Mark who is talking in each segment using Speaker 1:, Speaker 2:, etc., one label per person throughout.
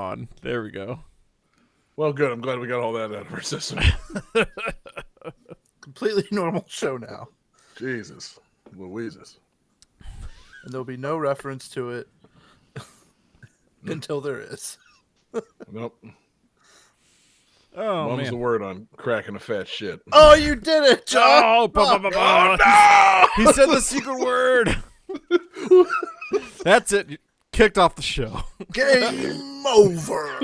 Speaker 1: on. There we go.
Speaker 2: Well, good. I'm glad we got all that out of our system.
Speaker 3: Completely normal show now.
Speaker 2: Jesus. Louises.
Speaker 3: And there'll be no reference to it until there is.
Speaker 2: Nope.
Speaker 1: Oh,
Speaker 2: Mum's
Speaker 1: man.
Speaker 2: the word on cracking a fat shit.
Speaker 3: Oh, you did it, John!
Speaker 1: Oh,
Speaker 2: no!
Speaker 1: He said the secret word. That's it. You kicked off the show.
Speaker 3: Game over.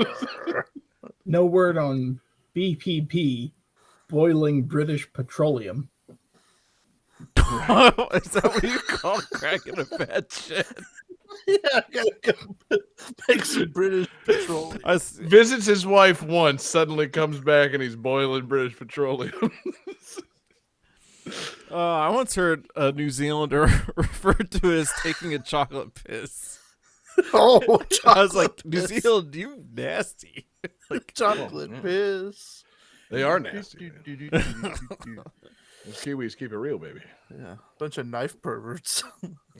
Speaker 4: No word on BPP, boiling British petroleum.
Speaker 1: Is that what you call cracking a fat shit?
Speaker 3: Yeah, I gotta go make some British petroleum.
Speaker 2: Visits his wife once, suddenly comes back and he's boiling British petroleum.
Speaker 1: I once heard a New Zealander referred to as taking a chocolate piss.
Speaker 3: Oh,
Speaker 1: I was like,
Speaker 3: chocolate
Speaker 1: New
Speaker 3: piss.
Speaker 1: Zealand, you nasty.
Speaker 3: Like chocolate piss.
Speaker 2: They are nasty. Those Kiwis keep it real, baby.
Speaker 3: Yeah, bunch of knife perverts.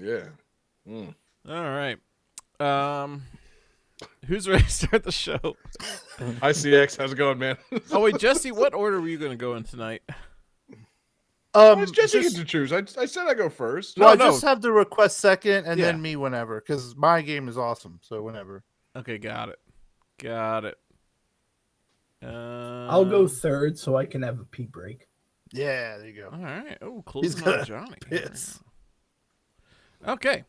Speaker 2: Yeah. Mm.
Speaker 1: All right. Who's ready to start the show?
Speaker 2: ICX, how's it going, man?
Speaker 1: Oh, wait, Jesse, what order were you going to go in tonight?
Speaker 2: It's Jesse gets to choose. I said I go first.
Speaker 3: Well,
Speaker 1: No,
Speaker 3: I just have to request second and
Speaker 1: Yeah.
Speaker 3: then me whenever, because my game is awesome. So whenever.
Speaker 1: Okay, got it. Got it.
Speaker 4: I'll go third so I can have a pee break.
Speaker 3: Yeah, there you go.
Speaker 1: All right. Oh,
Speaker 3: He's
Speaker 1: closing
Speaker 3: gonna
Speaker 1: out Johnny.
Speaker 3: piss.
Speaker 1: Okay.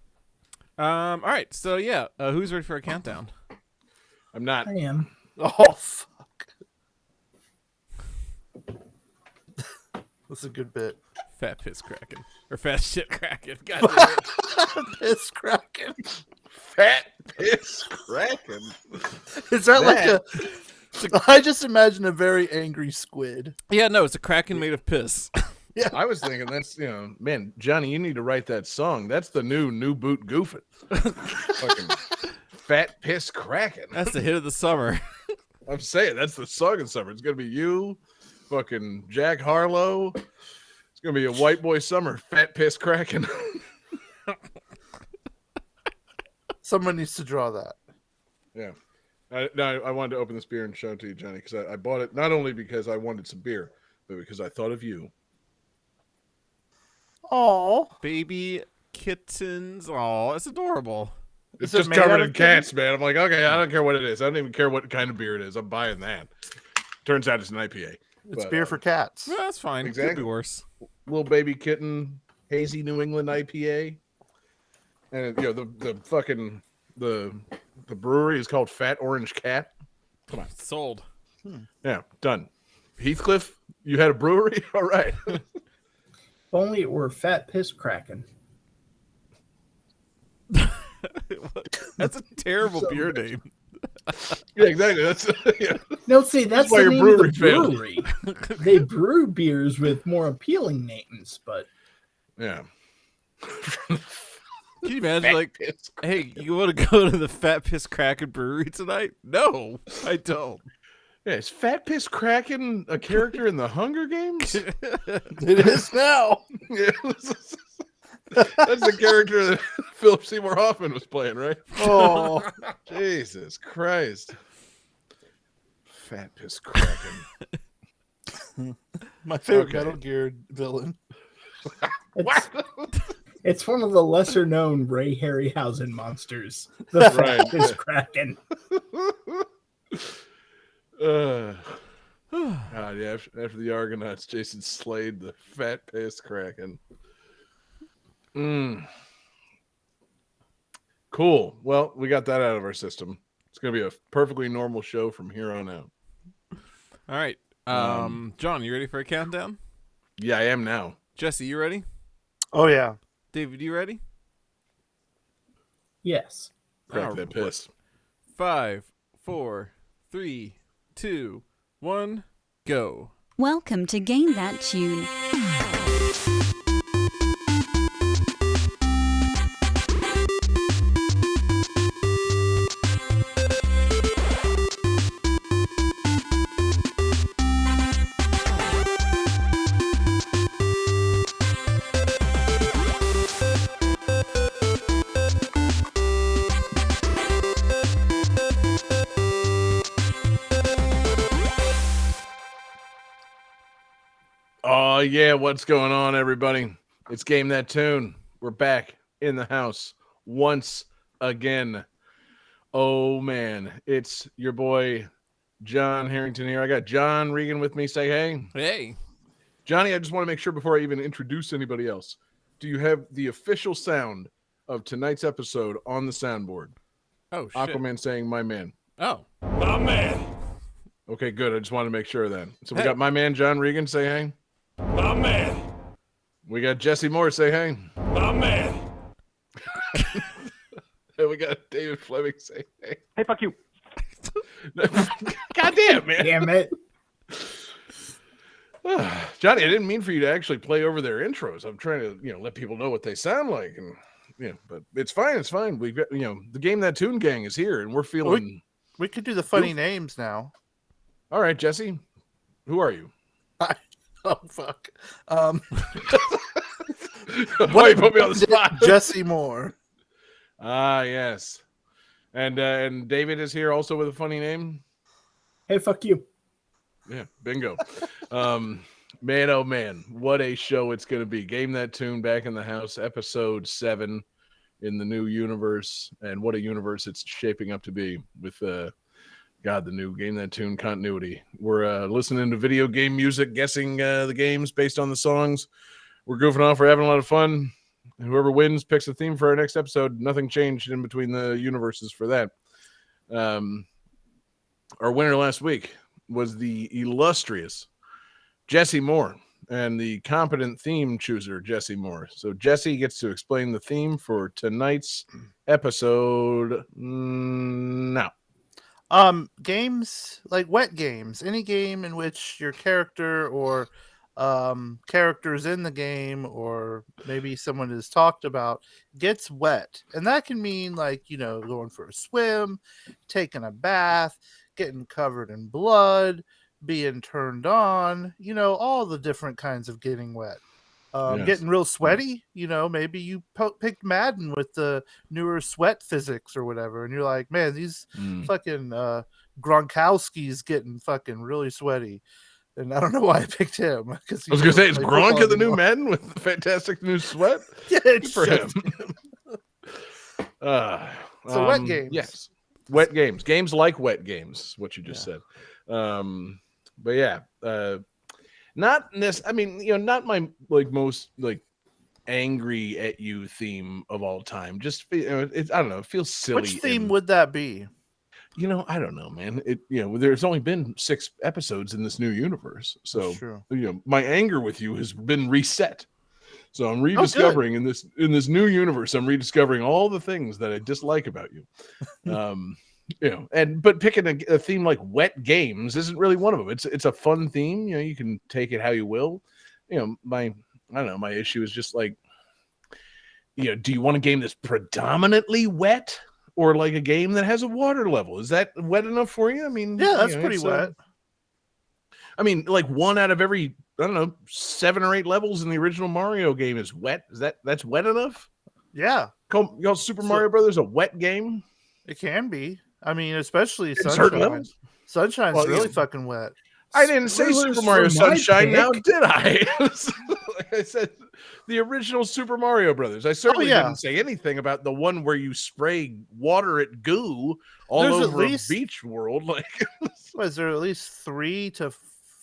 Speaker 1: All right. So, yeah, who's ready for a countdown?
Speaker 2: I'm not.
Speaker 4: I am.
Speaker 3: Oh, fuck. That's a good bit.
Speaker 1: Fat piss cracking. Or fat shit cracking. God damn it.
Speaker 3: Piss cracking.
Speaker 2: Fat piss cracking.
Speaker 3: Is that like a... I just imagine a very angry squid.
Speaker 1: Yeah, no, it's a kraken made of piss.
Speaker 2: I was thinking that's, man, Johnny, you need to write that song. That's the new boot goofing. Fucking fat piss cracking.
Speaker 1: That's the hit of the summer.
Speaker 2: I'm saying that's the song of summer. It's gonna be you, fucking Jack Harlow. It's gonna be a white boy summer. Fat piss cracking.
Speaker 3: Someone needs to draw that.
Speaker 2: Yeah. I wanted to open this beer and show it to you, Johnny, because I bought it not only because I wanted some beer, but because I thought of you.
Speaker 3: Oh,
Speaker 1: Baby kittens. Oh, it's adorable.
Speaker 2: It's
Speaker 3: Is it
Speaker 2: just
Speaker 3: made
Speaker 2: covered
Speaker 3: out
Speaker 2: in
Speaker 3: of
Speaker 2: cats, man. I'm like, okay, I don't care what it is. I don't even care what kind of beer it is. I'm buying that. Turns out it's an IPA.
Speaker 3: it's
Speaker 2: But,
Speaker 3: beer for cats.
Speaker 1: Well, that's fine. Could
Speaker 2: Exactly.
Speaker 1: be worse.
Speaker 2: Little baby kitten, hazy New England IPA. And the fucking the brewery is called Fat Orange Cat. Come on.
Speaker 1: Sold.
Speaker 2: Yeah, done. Heathcliff, you had a brewery? All right.
Speaker 4: If only it were fat piss cracking.
Speaker 1: That's a terrible
Speaker 4: So
Speaker 1: beer
Speaker 4: good.
Speaker 1: name.
Speaker 2: Yeah, exactly. That's yeah.
Speaker 4: No, see, that's
Speaker 2: why
Speaker 4: the
Speaker 2: your
Speaker 4: name of the
Speaker 2: brewery failed.
Speaker 4: brewery. They brew beers with more appealing names, but
Speaker 2: Yeah.
Speaker 1: Can you imagine, like,
Speaker 2: Piss.
Speaker 1: hey, you want to go to the Fat Piss Kraken Brewery tonight? No, I don't.
Speaker 2: Yeah, is Fat Piss Kraken a character in the Hunger Games?
Speaker 3: It is now.
Speaker 2: Yeah. That's the character that Philip Seymour Hoffman was playing, right?
Speaker 3: Oh,
Speaker 2: Jesus Christ. Fat Piss Kraken.
Speaker 3: my favorite
Speaker 2: Okay.
Speaker 3: Metal Gear villain.
Speaker 4: it's one of the lesser known Ray Harryhausen monsters. The
Speaker 2: Right.
Speaker 4: fat piss cracking.
Speaker 2: God, yeah, after the Argonauts, Jason slayed the Fat Piss Kraken. Cool. Well, we got that out of our system. It's going to be a perfectly normal show from here on out.
Speaker 1: All right. John, you ready for a countdown?
Speaker 2: Yeah, I am now.
Speaker 1: Jesse, you ready?
Speaker 3: Oh yeah.
Speaker 1: David, you ready?
Speaker 4: Yes.
Speaker 2: Crack
Speaker 1: Oh,
Speaker 2: that piss.
Speaker 1: 5, 4, 3, 2, 1, go.
Speaker 5: Welcome to Gain That Tune.
Speaker 2: Oh, yeah. What's going on, everybody? It's Game That Tune. We're back in the house once again. Oh, man. It's your boy, John Harrington here. I got John Regan with me. Say hey.
Speaker 1: Hey.
Speaker 2: Johnny, I just want to make sure before I even introduce anybody else, do you have the official sound of tonight's episode on the soundboard?
Speaker 1: Oh, shit.
Speaker 2: Aquaman saying, my man.
Speaker 1: Oh.
Speaker 6: My man.
Speaker 2: Okay, good. I just wanted to make sure of that. So we
Speaker 1: Hey.
Speaker 2: got my man, John Regan. Say hey.
Speaker 6: My man.
Speaker 2: We got Jesse Moore. Say hey.
Speaker 6: My man.
Speaker 2: And we got David Fleming. Say hey.
Speaker 6: Hey, fuck you.
Speaker 2: God damn, man.
Speaker 4: Damn it.
Speaker 2: Johnny, I didn't mean for you to actually play over their intros. I'm trying to, let people know what they sound like, and but it's fine. It's fine. We've got, the Game That Tune gang is here, and we're feeling.
Speaker 3: We could do the funny names now.
Speaker 2: All right, Jesse, who are you?
Speaker 3: Oh fuck.
Speaker 2: Why you put me on the spot?
Speaker 3: Jesse Moore.
Speaker 2: Ah, yes, and David is here also with a funny name.
Speaker 4: Hey, fuck you.
Speaker 2: Yeah, bingo. Man, oh man, what a show it's going to be. Game That Tune back in the house, episode 7 in the new universe, and what a universe it's shaping up to be with the new Game That Tune continuity. We're listening to video game music, guessing the games based on the songs. We're goofing off, we're having a lot of fun. Whoever wins picks a theme for our next episode. Nothing changed in between the universes for that. Our winner last week was the illustrious Jesse Moore and the competent theme chooser, Jesse Moore. So Jesse gets to explain the theme for tonight's episode now.
Speaker 3: Games like wet games, any game in which your character or characters in the game or maybe someone is talked about gets wet. And that can mean going for a swim, taking a bath, getting covered in blood, being turned on, all the different kinds of getting wet.
Speaker 2: Yes.
Speaker 3: Getting real sweaty, maybe you picked Madden with the newer sweat physics or whatever, and you're like, man, these fucking Gronkowski's getting fucking really sweaty. And I don't know why I picked him.
Speaker 2: I was going to say, is Gronk in the new Madden with the fantastic new sweat?
Speaker 3: Yeah,
Speaker 2: Good for him.
Speaker 3: So wet games.
Speaker 2: Yes. Wet games. Games like wet games, what you just said. But yeah, not this. I mean, not my most angry at you theme of all time. Just I don't know. It feels silly.
Speaker 3: Which theme would that be?
Speaker 2: I don't know, man. There's only been 6 episodes in this new universe, so my anger with you has been reset. So I'm rediscovering in this new universe. I'm rediscovering all the things that I dislike about you. But picking a theme like wet games isn't really one of them. It's a fun theme. You can take it how you will. My issue is just do you want a game that's predominantly wet or like a game that has a water level? Is that wet enough for you? I mean,
Speaker 3: yeah, that's pretty wet.
Speaker 2: I mean, like 1 out of every, 7 or 8 levels in the original Mario game is wet. That's wet enough?
Speaker 3: Yeah.
Speaker 2: Y'all Super Mario Brothers a wet game?
Speaker 3: It can be. I mean, especially
Speaker 2: certain
Speaker 3: Sunshine.
Speaker 2: levels?
Speaker 3: Sunshine's really fucking wet.
Speaker 2: I didn't say
Speaker 4: Spoilers
Speaker 2: Super Mario
Speaker 4: for my
Speaker 2: Sunshine now,
Speaker 4: pick.
Speaker 2: did I? Like I said, the original Super Mario Brothers. I certainly didn't say anything about the one where you spray water at goo all over a beach world.
Speaker 3: Was there at least 3 to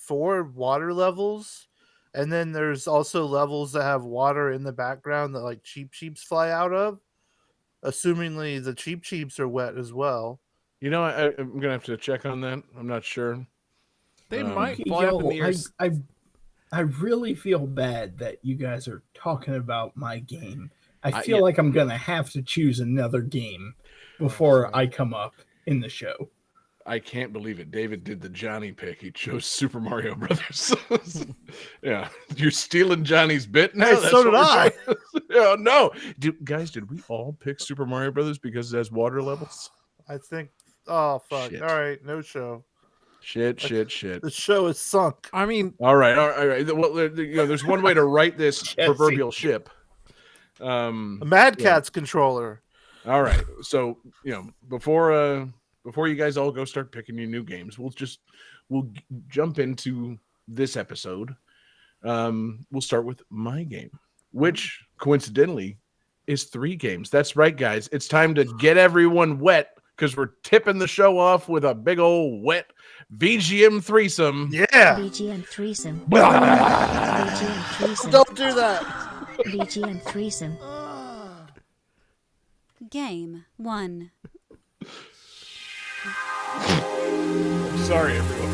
Speaker 3: 4 water levels? And then there's also levels that have water in the background that Cheep Cheeps fly out of. Assumingly the Cheep Cheeps are wet as well.
Speaker 2: I'm gonna have to check on that. I'm not sure.
Speaker 1: They might fly up in the air.
Speaker 4: I really feel bad that you guys are talking about my game. I feel like I'm gonna have to choose another game before I come up in the show.
Speaker 2: I can't believe it. David did the Johnny pick. He chose Super Mario Brothers. Yeah, you're stealing Johnny's bit now.
Speaker 3: Hey, so did I.
Speaker 2: Yeah, no, did we all pick Super Mario Brothers because it has water levels?
Speaker 3: I think. Oh fuck!
Speaker 2: Shit.
Speaker 3: All right, no show.
Speaker 2: Shit.
Speaker 3: The show is sunk.
Speaker 1: I mean,
Speaker 2: all right. Well, there's one way to right this proverbial ship.
Speaker 3: A Mad Catz controller.
Speaker 2: All right. So before you guys all go start picking your new games, we'll jump into this episode. We'll start with my game, which coincidentally is 3 games. That's right, guys. It's time to get everyone wet because we're tipping the show off with a big old wet VGM threesome.
Speaker 3: Yeah.
Speaker 7: BGM threesome. BGM threesome.
Speaker 3: Don't do that.
Speaker 7: BGM threesome.
Speaker 5: Game 1.
Speaker 2: Sorry, everyone.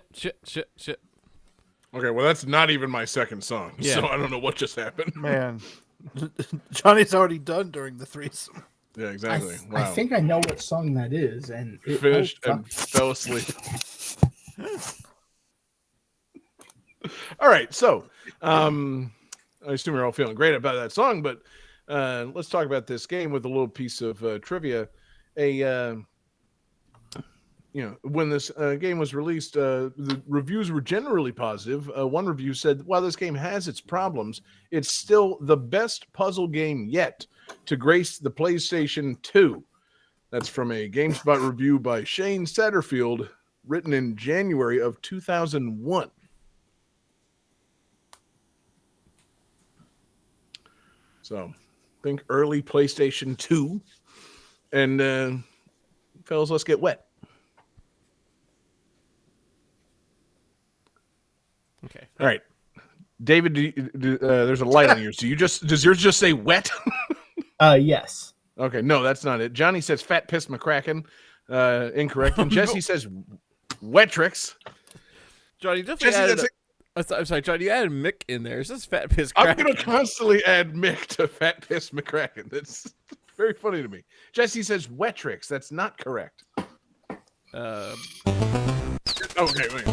Speaker 1: Shit.
Speaker 2: Okay, well, that's not even my second song,
Speaker 1: Yeah.
Speaker 2: so I don't know what just happened.
Speaker 3: Man, Johnny's already done during the threesome.
Speaker 2: Yeah, exactly.
Speaker 4: I think I know what song that is, and it
Speaker 2: Finished
Speaker 4: oh,
Speaker 2: and fell asleep. All right, so I assume you're all feeling great about that song, but let's talk about this game with a little piece of trivia. When this game was released, the reviews were generally positive. One review said, while this game has its problems, it's still the best puzzle game yet to grace the PlayStation 2. That's from a GameSpot review by Shane Satterfield, written in January of 2001. So, think early PlayStation 2. And, fellas, let's get wet.
Speaker 1: Okay.
Speaker 2: All right. David, there's a light on yours. Does yours just say wet?
Speaker 4: Yes.
Speaker 2: Okay, no, that's not it. Johnny says Fat Piss McCracken. Incorrect. And Jesse says Wetrix.
Speaker 1: Johnny, definitely
Speaker 2: Jesse,
Speaker 1: added. I'm sorry, Johnny. You added Mick in there. Is this Fat Piss?
Speaker 2: I'm
Speaker 1: Kraken?
Speaker 2: going to constantly add Mick to Fat Piss McCracken. That's very funny to me. Jesse says Wetrix. That's not correct. Okay, wait.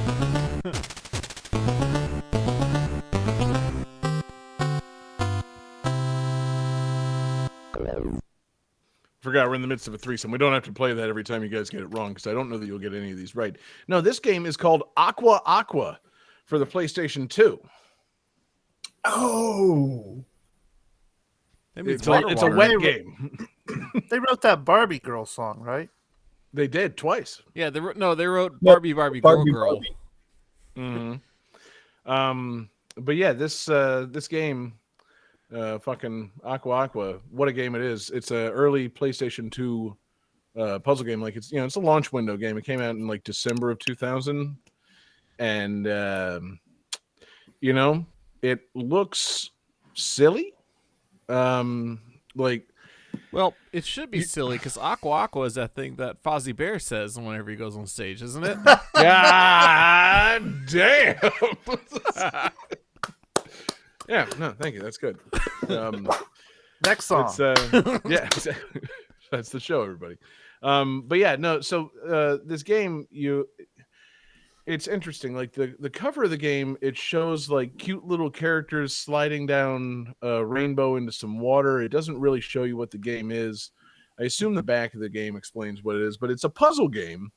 Speaker 2: Forgot we're in the midst of a threesome. We don't have to play that every time you guys get it wrong because I don't know that you'll get any of these right. No, this game is called Aqua Aqua for the PlayStation 2.
Speaker 4: Oh,
Speaker 1: That means
Speaker 2: It's
Speaker 1: water,
Speaker 2: a
Speaker 1: water.
Speaker 2: wet game.
Speaker 3: They wrote that Barbie girl song, right?
Speaker 2: They did twice.
Speaker 1: Yeah, they wrote
Speaker 4: No,
Speaker 1: Barbie, Barbie,
Speaker 4: Barbie,
Speaker 1: Girl.
Speaker 4: Barbie.
Speaker 2: But yeah, this game, fucking Aqua Aqua, what a game it is. It's a early PlayStation 2 puzzle game. Like it's it's a launch window game. It came out in like December of 2000, and it looks silly. Like
Speaker 1: Well, it should be silly because Aqua Aqua is that thing that Fozzie Bear says whenever he goes on stage, isn't it?
Speaker 2: God damn. Yeah, no, thank you. That's good.
Speaker 3: Next song.
Speaker 2: It's, yeah, exactly. That's the show, everybody. But yeah, no. So this game, it's interesting. Like the cover of the game, it shows like cute little characters sliding down a rainbow into some water. It doesn't really show you what the game is. I assume the back of the game explains what it is, but it's a puzzle game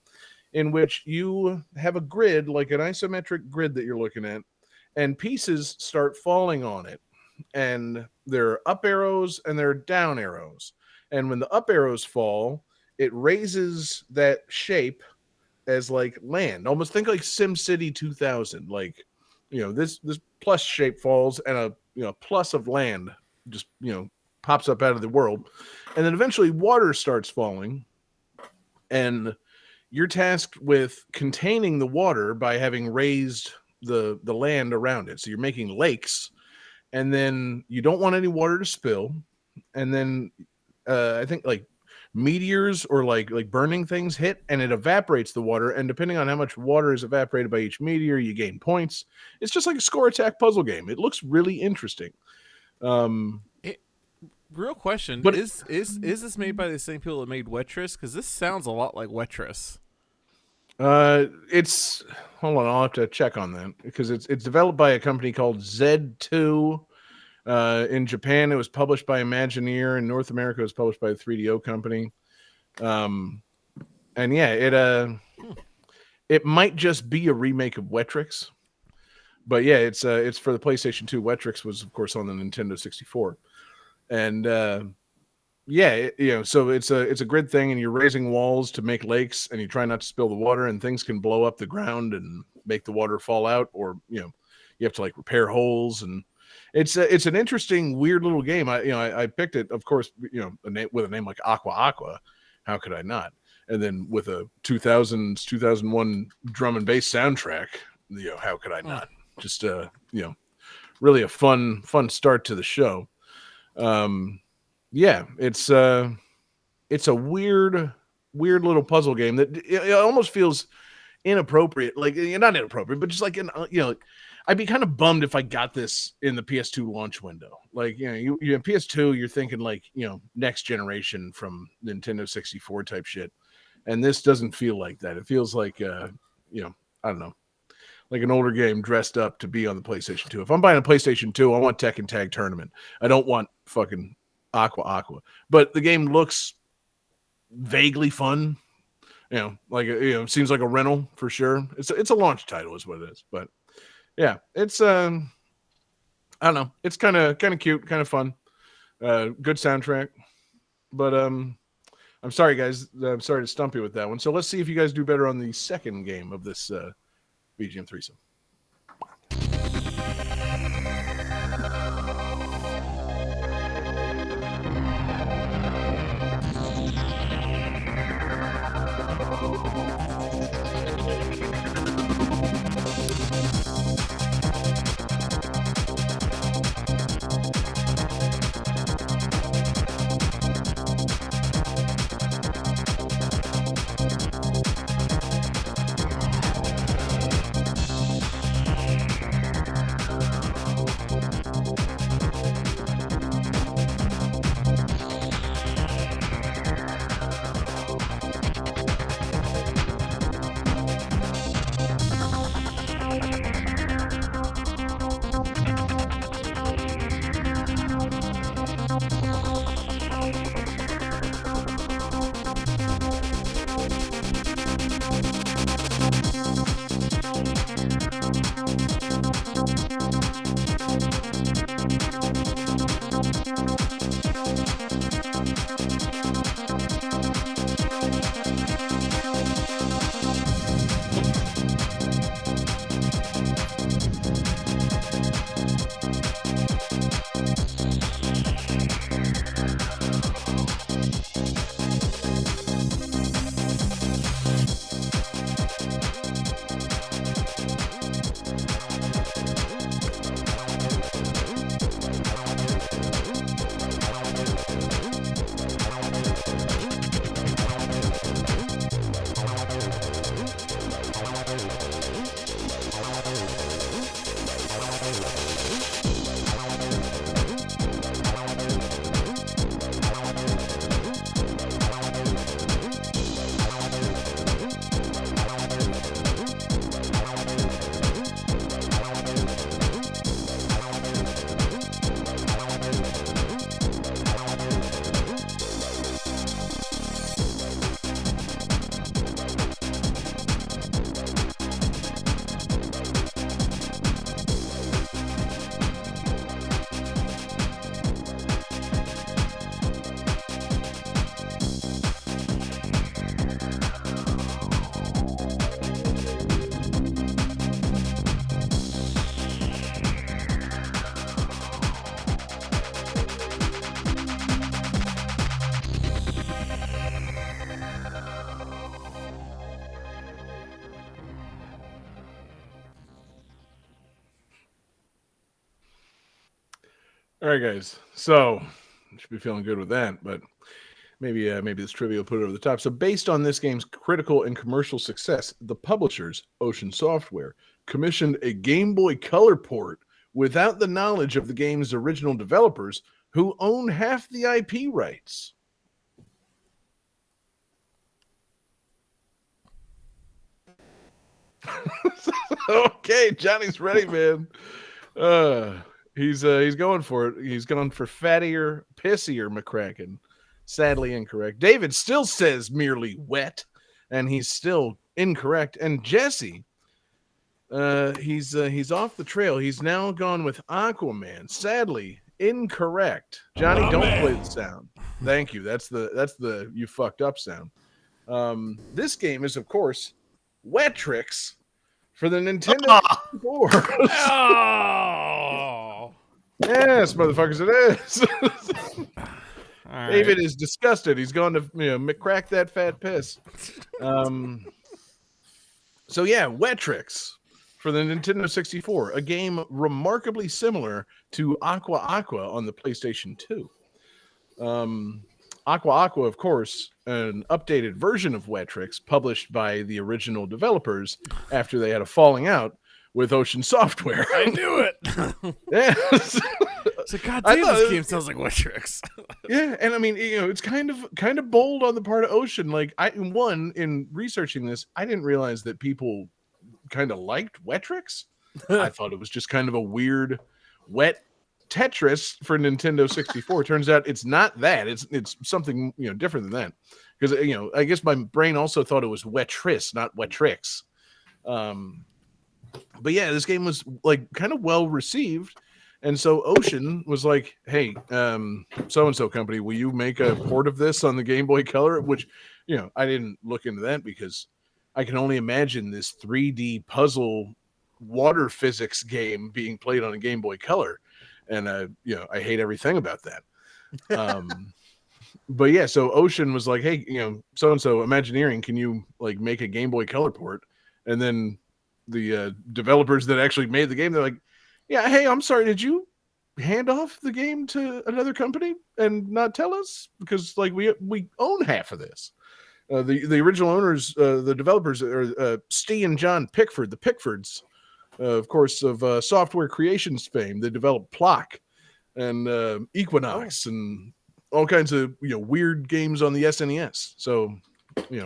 Speaker 2: in which you have a grid, like an isometric grid that you're looking at, and pieces start falling on it. And there are up arrows and there are down arrows. And when the up arrows fall, it raises that shape as like land. Almost think like SimCity 2000. Like, this plus shape falls and a plus of land just, pops up out of the world. And then eventually water starts falling. And you're tasked with containing the water by having raised the land around it. So you're making lakes, and then you don't want any water to spill. And then I think like meteors or like burning things hit, and it evaporates the water. And depending on how much water is evaporated by each meteor, you gain points. It's just like a score attack puzzle game. It looks really interesting.
Speaker 1: Real question:
Speaker 2: But-
Speaker 1: is this made by the same people that made Wetris? Because this sounds a lot like Wetris.
Speaker 2: It's hold on, I'll have to check on that because it's developed by a company called Z2. In Japan, it was published by Imagineer. In North America, it was published by a 3DO company. And yeah, it might just be a remake of Wetrix, but yeah, it's for the PlayStation 2. Wetrix was, of course, on the Nintendo 64, and so it's a grid thing, and you're raising walls to make lakes, and you try not to spill the water, and things can blow up the ground and make the water fall out, or you have to like repair holes, and it's an interesting, weird little game. I picked it, of course, with a name like Aqua Aqua. How could I not? And then with a 2001 drum and bass soundtrack, how could I not? Just really a fun start to the show. Yeah, it's a weird little puzzle game that it almost feels inappropriate. Like, not inappropriate, but just like I'd be kind of bummed if I got this in the PS2 launch window. Like, you PS2, you're thinking like, next generation from Nintendo 64 type shit. And this doesn't feel like that. It feels like, I don't know, like an older game dressed up to be on the PlayStation 2. If I'm buying a PlayStation 2, I want Tekken Tag Tournament. I don't want fucking Aqua Aqua. But the game looks vaguely fun. Seems like a rental for sure. It's a launch title is what it is. But yeah, it's I don't know. It's kind of cute, kind of fun. Good soundtrack. But I'm sorry, guys. I'm sorry to stump you with that one. So let's see if you guys do better on the second game of this BGM threesome. All right, guys. So should be feeling good with that, but maybe this trivia will put it over the top. So based on this game's critical and commercial success, the publishers, Ocean Software, commissioned a Game Boy Color port without the knowledge of the game's original developers, who own half the IP rights. Okay, Johnny's ready, man. He's going for it. He's going for fattier, pissier McCracken. Sadly incorrect. David still says merely wet, and he's still incorrect. And Jesse, he's off the trail. He's now gone with Aquaman. Sadly incorrect. Johnny, don't play the sound. Thank you. That's the you fucked up sound. This game is, of course, Wetrix for the Nintendo 64.
Speaker 1: Oh.
Speaker 2: Yes, motherfuckers, it is.
Speaker 1: All right.
Speaker 2: David is disgusted. He's going to McCrack that fat piss. So yeah, Wetrix for the Nintendo 64, a game remarkably similar to Aqua Aqua on the PlayStation 2. Aqua Aqua, of course, an updated version of Wetrix published by the original developers after they had a falling out with Ocean Software.
Speaker 1: I knew it.
Speaker 2: Yes.
Speaker 1: So goddamn, this game sounds like Wetrix.
Speaker 2: Yeah, and I mean, it's kind of bold on the part of Ocean. Like, in researching this, I didn't realize that people kind of liked Wetrix. I thought it was just kind of a weird, wet Tetris for Nintendo 64. Turns out it's not that. It's something different than that. Because I guess my brain also thought it was Wetris, not Wetrix. But yeah, this game was like kind of well received. And so Ocean was like, hey, so-and-so company, will you make a port of this on the Game Boy Color? Which, I didn't look into that because I can only imagine this 3D puzzle water physics game being played on a Game Boy Color. And, I hate everything about that. But yeah, so Ocean was like, hey, so-and-so Imagineering, can you like make a Game Boy Color port? And then the developers that actually made the game, they're like, yeah, hey, I'm sorry, did you hand off the game to another company and not tell us? Because like we own half of this. The original owners, the developers are Steve and John Pickford, the Pickfords, of course, of Software Creations fame. They developed Plock and Equinox and all kinds of weird games on the SNES. So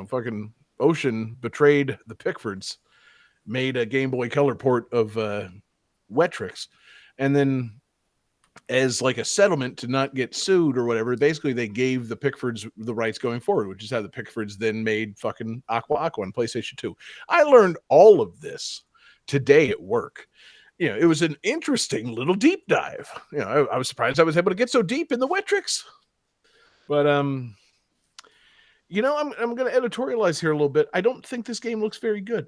Speaker 2: fucking Ocean betrayed the Pickfords, made a Game Boy Color port of Wetrix, and then as like a settlement to not get sued or whatever, basically they gave the Pickfords the rights going forward, which is how the Pickfords then made fucking Aqua Aqua on PlayStation 2. I learned all of this today at work. It was an interesting little deep dive. I was surprised I was able to get so deep in the Wetrix. But I'm going to editorialize here a little bit. I don't think this game looks very good.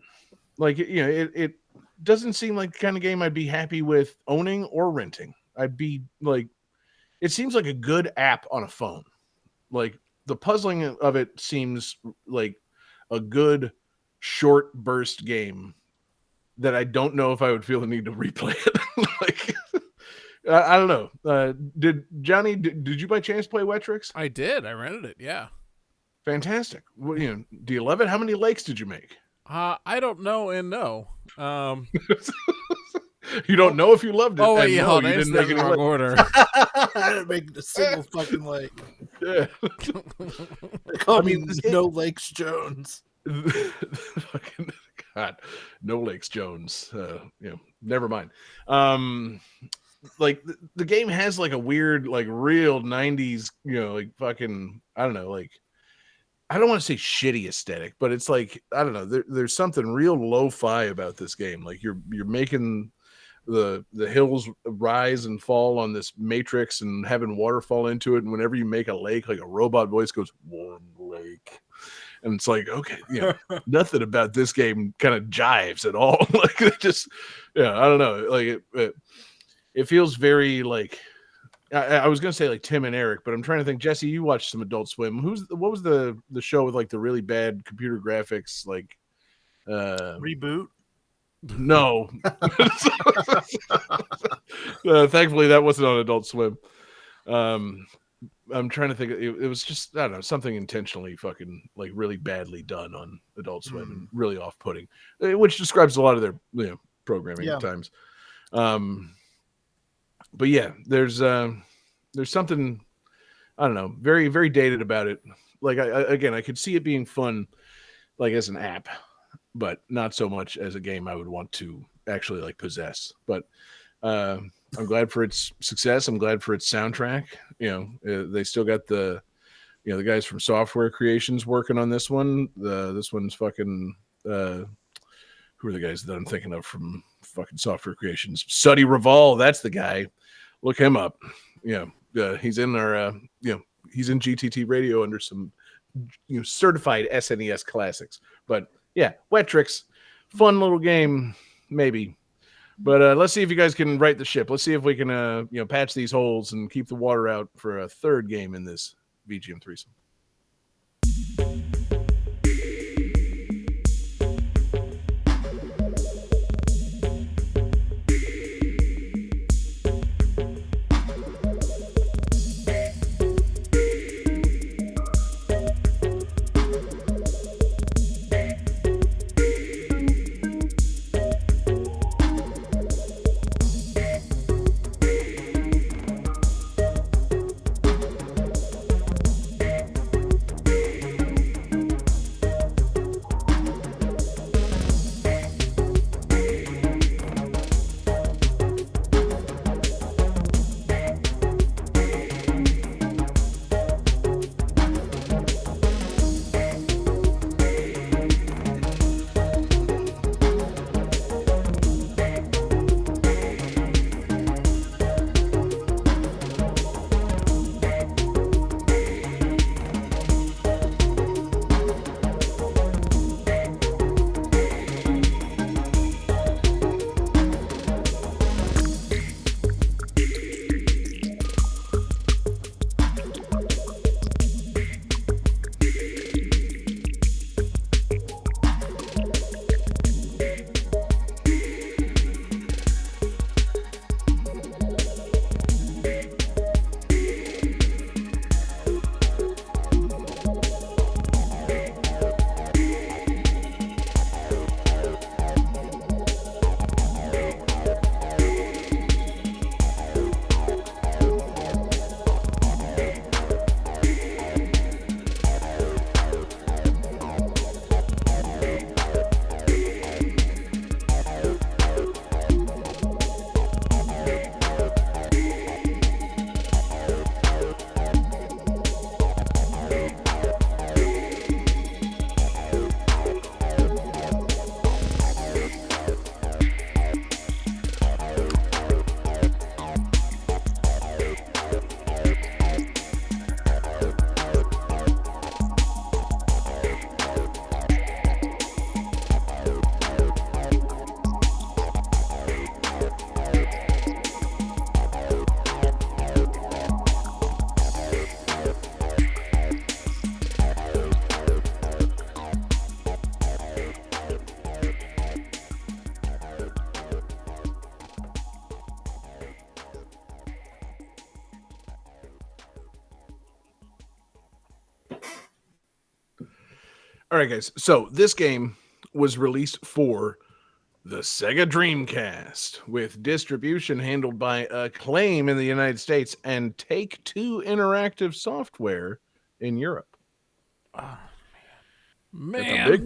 Speaker 2: Like, it doesn't seem like the kind of game I'd be happy with owning or renting. I'd be like, it seems like a good app on a phone. Like, the puzzling of it seems like a good short burst game that I don't know if I would feel the need to replay it. Like, I don't know. Did you by chance play Wetrix?
Speaker 1: I did. I rented it. Yeah.
Speaker 2: Fantastic. Well, do you love it? How many lakes did you make?
Speaker 1: I don't know and no.
Speaker 2: You don't know if you loved it.
Speaker 1: Oh wait,
Speaker 2: no,
Speaker 1: you didn't make it in
Speaker 2: any
Speaker 1: order.
Speaker 3: I didn't make a single fucking lake.
Speaker 2: Yeah.
Speaker 3: They call me No Lakes Jones.
Speaker 2: Fucking God, No Lakes Jones. Never mind. like the game has like a weird, like real 90s, like fucking, I don't know, like I don't want to say shitty aesthetic, but it's like, I don't know, there's something real lo-fi about this game. Like you're making the hills rise and fall on this matrix and having water fall into it, and whenever you make a lake, like a robot voice goes, warm lake. And it's like, okay, nothing about this game kind of jives at all. Like it just, I don't know. Like it feels very like, I was gonna say like Tim and Eric, but I'm trying to think. Jesse, you watched some Adult Swim. What was the show with like the really bad computer graphics? Like
Speaker 3: Reboot.
Speaker 2: no. Thankfully, that wasn't on Adult Swim. I'm trying to think. It was just, I don't know, something intentionally fucking like really badly done on Adult Swim and really off-putting, which describes a lot of their programming at times. But yeah, there's something, I don't know, very very dated about it. Like I could see it being fun, like as an app, but not so much as a game I would want to actually like possess. But I'm glad for its success. I'm glad for its soundtrack. They still got the guys from Software Creations working on this one. This one's fucking who are the guys that I'm thinking of from fucking Software Creations? Suddy Reval, that's the guy. Look him up. He's in our he's in GTT Radio under some certified SNES classics. But yeah, Wet Tricks, fun little game, maybe. But let's see if you guys can right the ship. Let's see if we can patch these holes and keep the water out for a third game in this VGM threesome. All right, guys. So this game was released for the Sega Dreamcast with distribution handled by Acclaim in the United States and Take-Two Interactive Software in Europe.
Speaker 1: Oh,
Speaker 2: Got
Speaker 1: man.
Speaker 2: the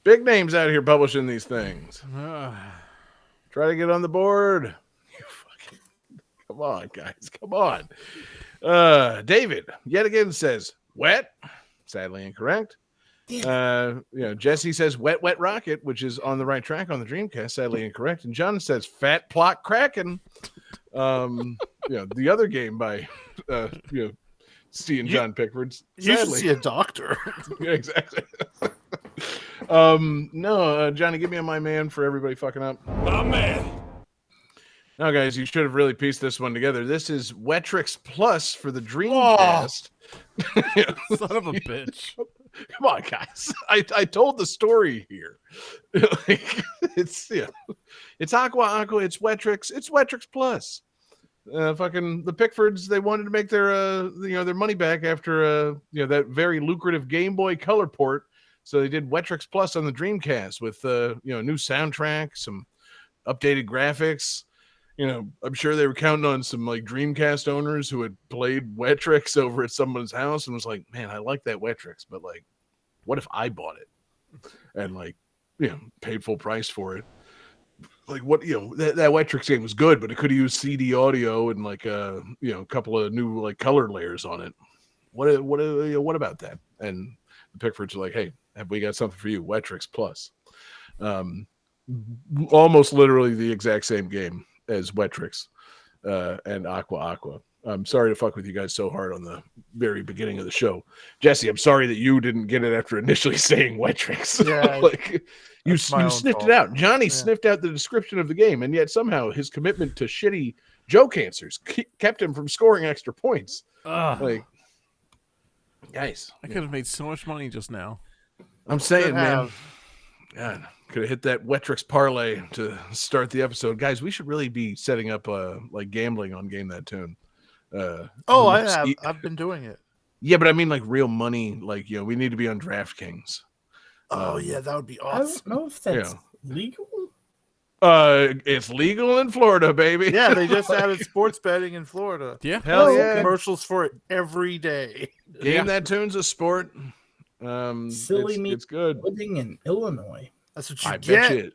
Speaker 2: big names out here publishing these things. Try to get on the board. You fucking Come on, guys. Come on. David, yet again, says wet. Sadly incorrect. Jesse says wet, wet rocket, which is on the right track on the Dreamcast. Sadly incorrect. And John says fat plot kraken. The other game by C and John Pickford's.
Speaker 3: You should see a doctor.
Speaker 2: Yeah, exactly. Johnny, give me a my man for everybody fucking up.
Speaker 6: My man.
Speaker 2: Now, guys, you should have really pieced this one together. This is Wetrix Plus for the Dreamcast.
Speaker 1: Son of a bitch.
Speaker 2: Come on, guys. I told the story here. It's Aqua, it's Wetrix, it's Wetrix Plus. Fucking the Pickfords, they wanted to make their their money back after that very lucrative Game Boy Color port. So they did Wetrix Plus on the Dreamcast with new soundtrack, some updated graphics. I'm sure they were counting on some like Dreamcast owners who had played Wetrix over at someone's house and was like, man, I like that Wetrix, but like, what if I bought it and paid full price for it? Like what, that Wetrix game was good, but it could have used CD audio and like a couple of new like color layers on it. What about that? And the Pickfords are like, hey, have we got something for you? Wetrix Plus. Almost literally the exact same game as Wetrix and Aqua. I'm sorry to fuck with you guys so hard on the very beginning of the show. Jesse, I'm sorry that you didn't get it after initially saying Wetrix.
Speaker 3: Yeah.
Speaker 2: you sniffed it out. Johnny sniffed out the description of the game, and yet somehow his commitment to shitty joke answers kept him from scoring extra points. Guys.
Speaker 1: I could have made so much money just now.
Speaker 2: I'm saying, man. God, could have hit that Wetrix parlay to start the episode. Guys, we should really be setting up like gambling on Game That Tune.
Speaker 3: I have. I've been doing it.
Speaker 2: Yeah, but I mean like real money. Like, we need to be on DraftKings.
Speaker 3: That would be
Speaker 4: I
Speaker 3: awesome.
Speaker 4: don't know if that's legal.
Speaker 2: It's legal in Florida, baby.
Speaker 3: Yeah, they just added sports betting in Florida.
Speaker 1: Yeah.
Speaker 2: Hell yeah.
Speaker 3: Commercials for it every day.
Speaker 2: Game That Tune's a sport.
Speaker 4: Silly me.
Speaker 2: It's good.
Speaker 4: Living in Illinois.
Speaker 3: That's what you
Speaker 2: I
Speaker 3: get.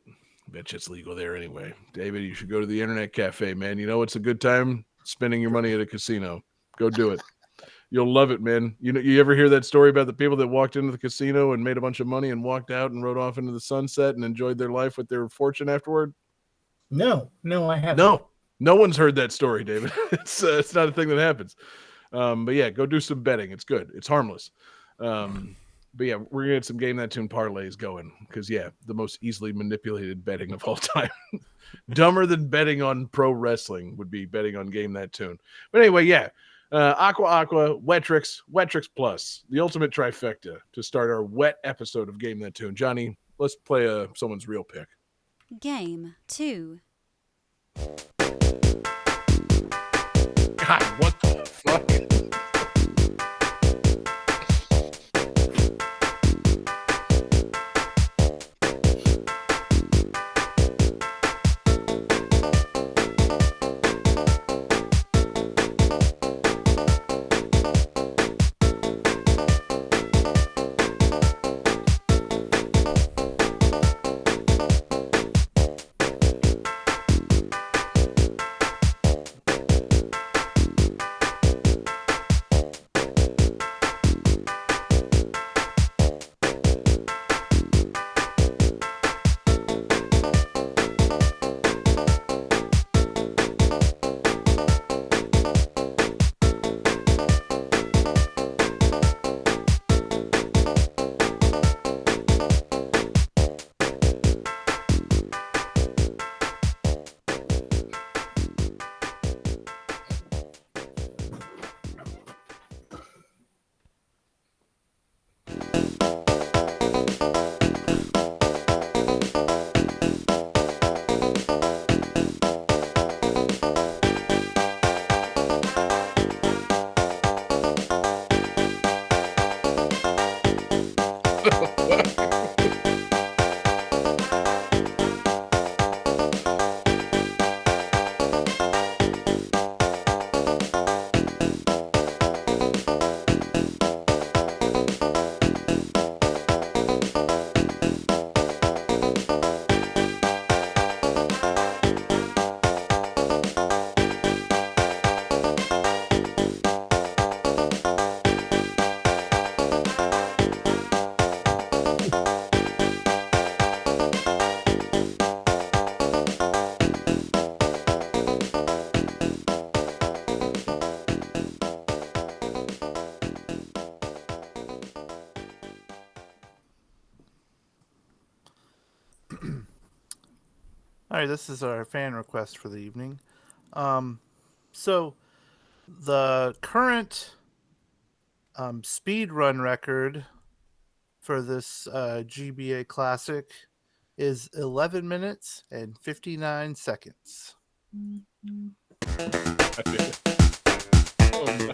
Speaker 2: bet you it's legal there anyway. David, you should go to the internet cafe, man. You know it's a good time spending your money at a casino. Go do it. You'll love it, man. You ever hear that story about the people that walked into the casino and made a bunch of money and walked out and rode off into the sunset and enjoyed their life with their fortune afterward?
Speaker 4: No, I haven't.
Speaker 2: No one's heard that story, David. It's not a thing that happens. But yeah, go do some betting. It's good. It's harmless. But yeah, we're gonna get some Game That Tune parlays going because the most easily manipulated betting of all time. Dumber than betting on pro wrestling would be betting on Game That Tune. But anyway, Aqua, Wetrix Plus, the ultimate trifecta to start our wet episode of Game That Tune. Johnny, let's play someone's real pick.
Speaker 5: Game 2.
Speaker 2: God, what the fuck?
Speaker 3: All right, this is our fan request for the evening. So the current speed run record for this GBA Classic is 11 minutes and 59 seconds.
Speaker 2: Oh, no.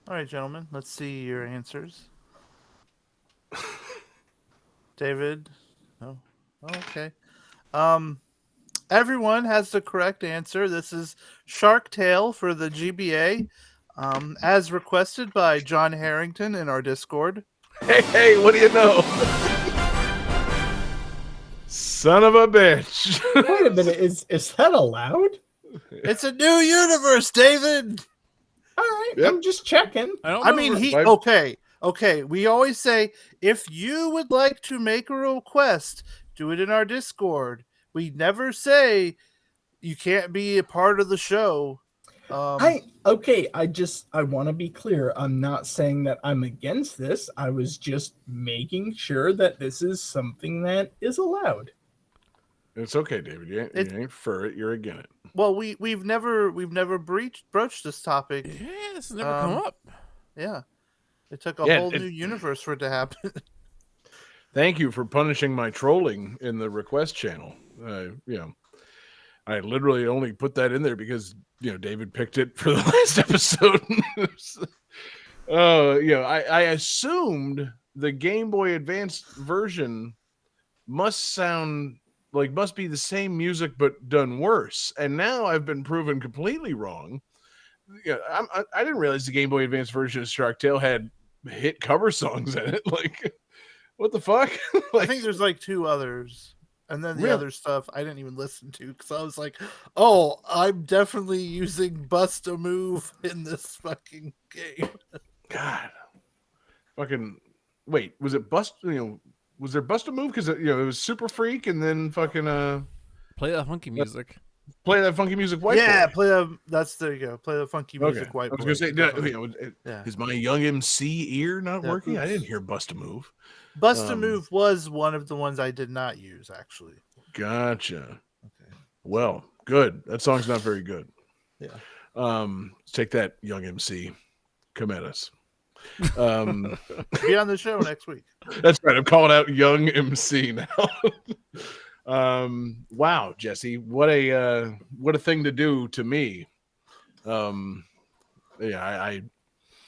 Speaker 3: All right, gentlemen, let's see your answers. David? No. Oh, okay. Everyone has the correct answer. This is Shark Tale for the GBA, as requested by John Harrington in our Discord.
Speaker 2: Hey, what do you know? Son of a bitch.
Speaker 4: Wait a minute, is that allowed?
Speaker 3: It's a new universe, David.
Speaker 4: All right,
Speaker 2: Yep.
Speaker 4: I'm just checking.
Speaker 3: I mean, okay. We always say if you would like to make a request, do it in our Discord. We never say you can't be a part of the show.
Speaker 4: I want to be clear. I'm not saying that I'm against this. I was just making sure that this is something that is allowed.
Speaker 2: It's okay, David. You ain't for it. You're against it.
Speaker 3: Well, we've never broached this topic.
Speaker 1: Yeah, this has never come up.
Speaker 3: Yeah, it took a whole new universe for it to happen.
Speaker 2: Thank you for punishing my trolling in the request channel. I literally only put that in there because David picked it for the last episode. I assumed the Game Boy Advance version must be the same music but done worse, and now I've been proven completely wrong. I didn't realize the Game Boy Advance version of Shark Tale had hit cover songs in it. Like, what the fuck?
Speaker 3: I think there's like 2 others. And then the
Speaker 2: Really?
Speaker 3: other stuff I didn't even listen to because I was like, oh, I'm definitely using Bust a Move in this fucking game.
Speaker 2: God. Fucking wait, was it Bust? Was there Bust a Move? Because it was Super Freak and then fucking
Speaker 1: Play that funky music.
Speaker 2: play that funky music white
Speaker 3: Yeah,
Speaker 2: boy.
Speaker 3: there you go. Play the funky music white
Speaker 2: I
Speaker 3: boy.
Speaker 2: was gonna say,
Speaker 3: Yeah.
Speaker 2: is my young MC ear not
Speaker 3: Yeah.
Speaker 2: working? I didn't hear Bust a Move.
Speaker 3: Bust a Move was one of the ones I did not use, actually.
Speaker 2: Gotcha.
Speaker 3: Okay.
Speaker 2: Well, good. That song's not very good.
Speaker 3: Yeah.
Speaker 2: Take that, young MC. Come at us.
Speaker 3: Be on the show next week.
Speaker 2: That's right. I'm calling out young MC now. Wow, Jesse, what a thing to do to me. I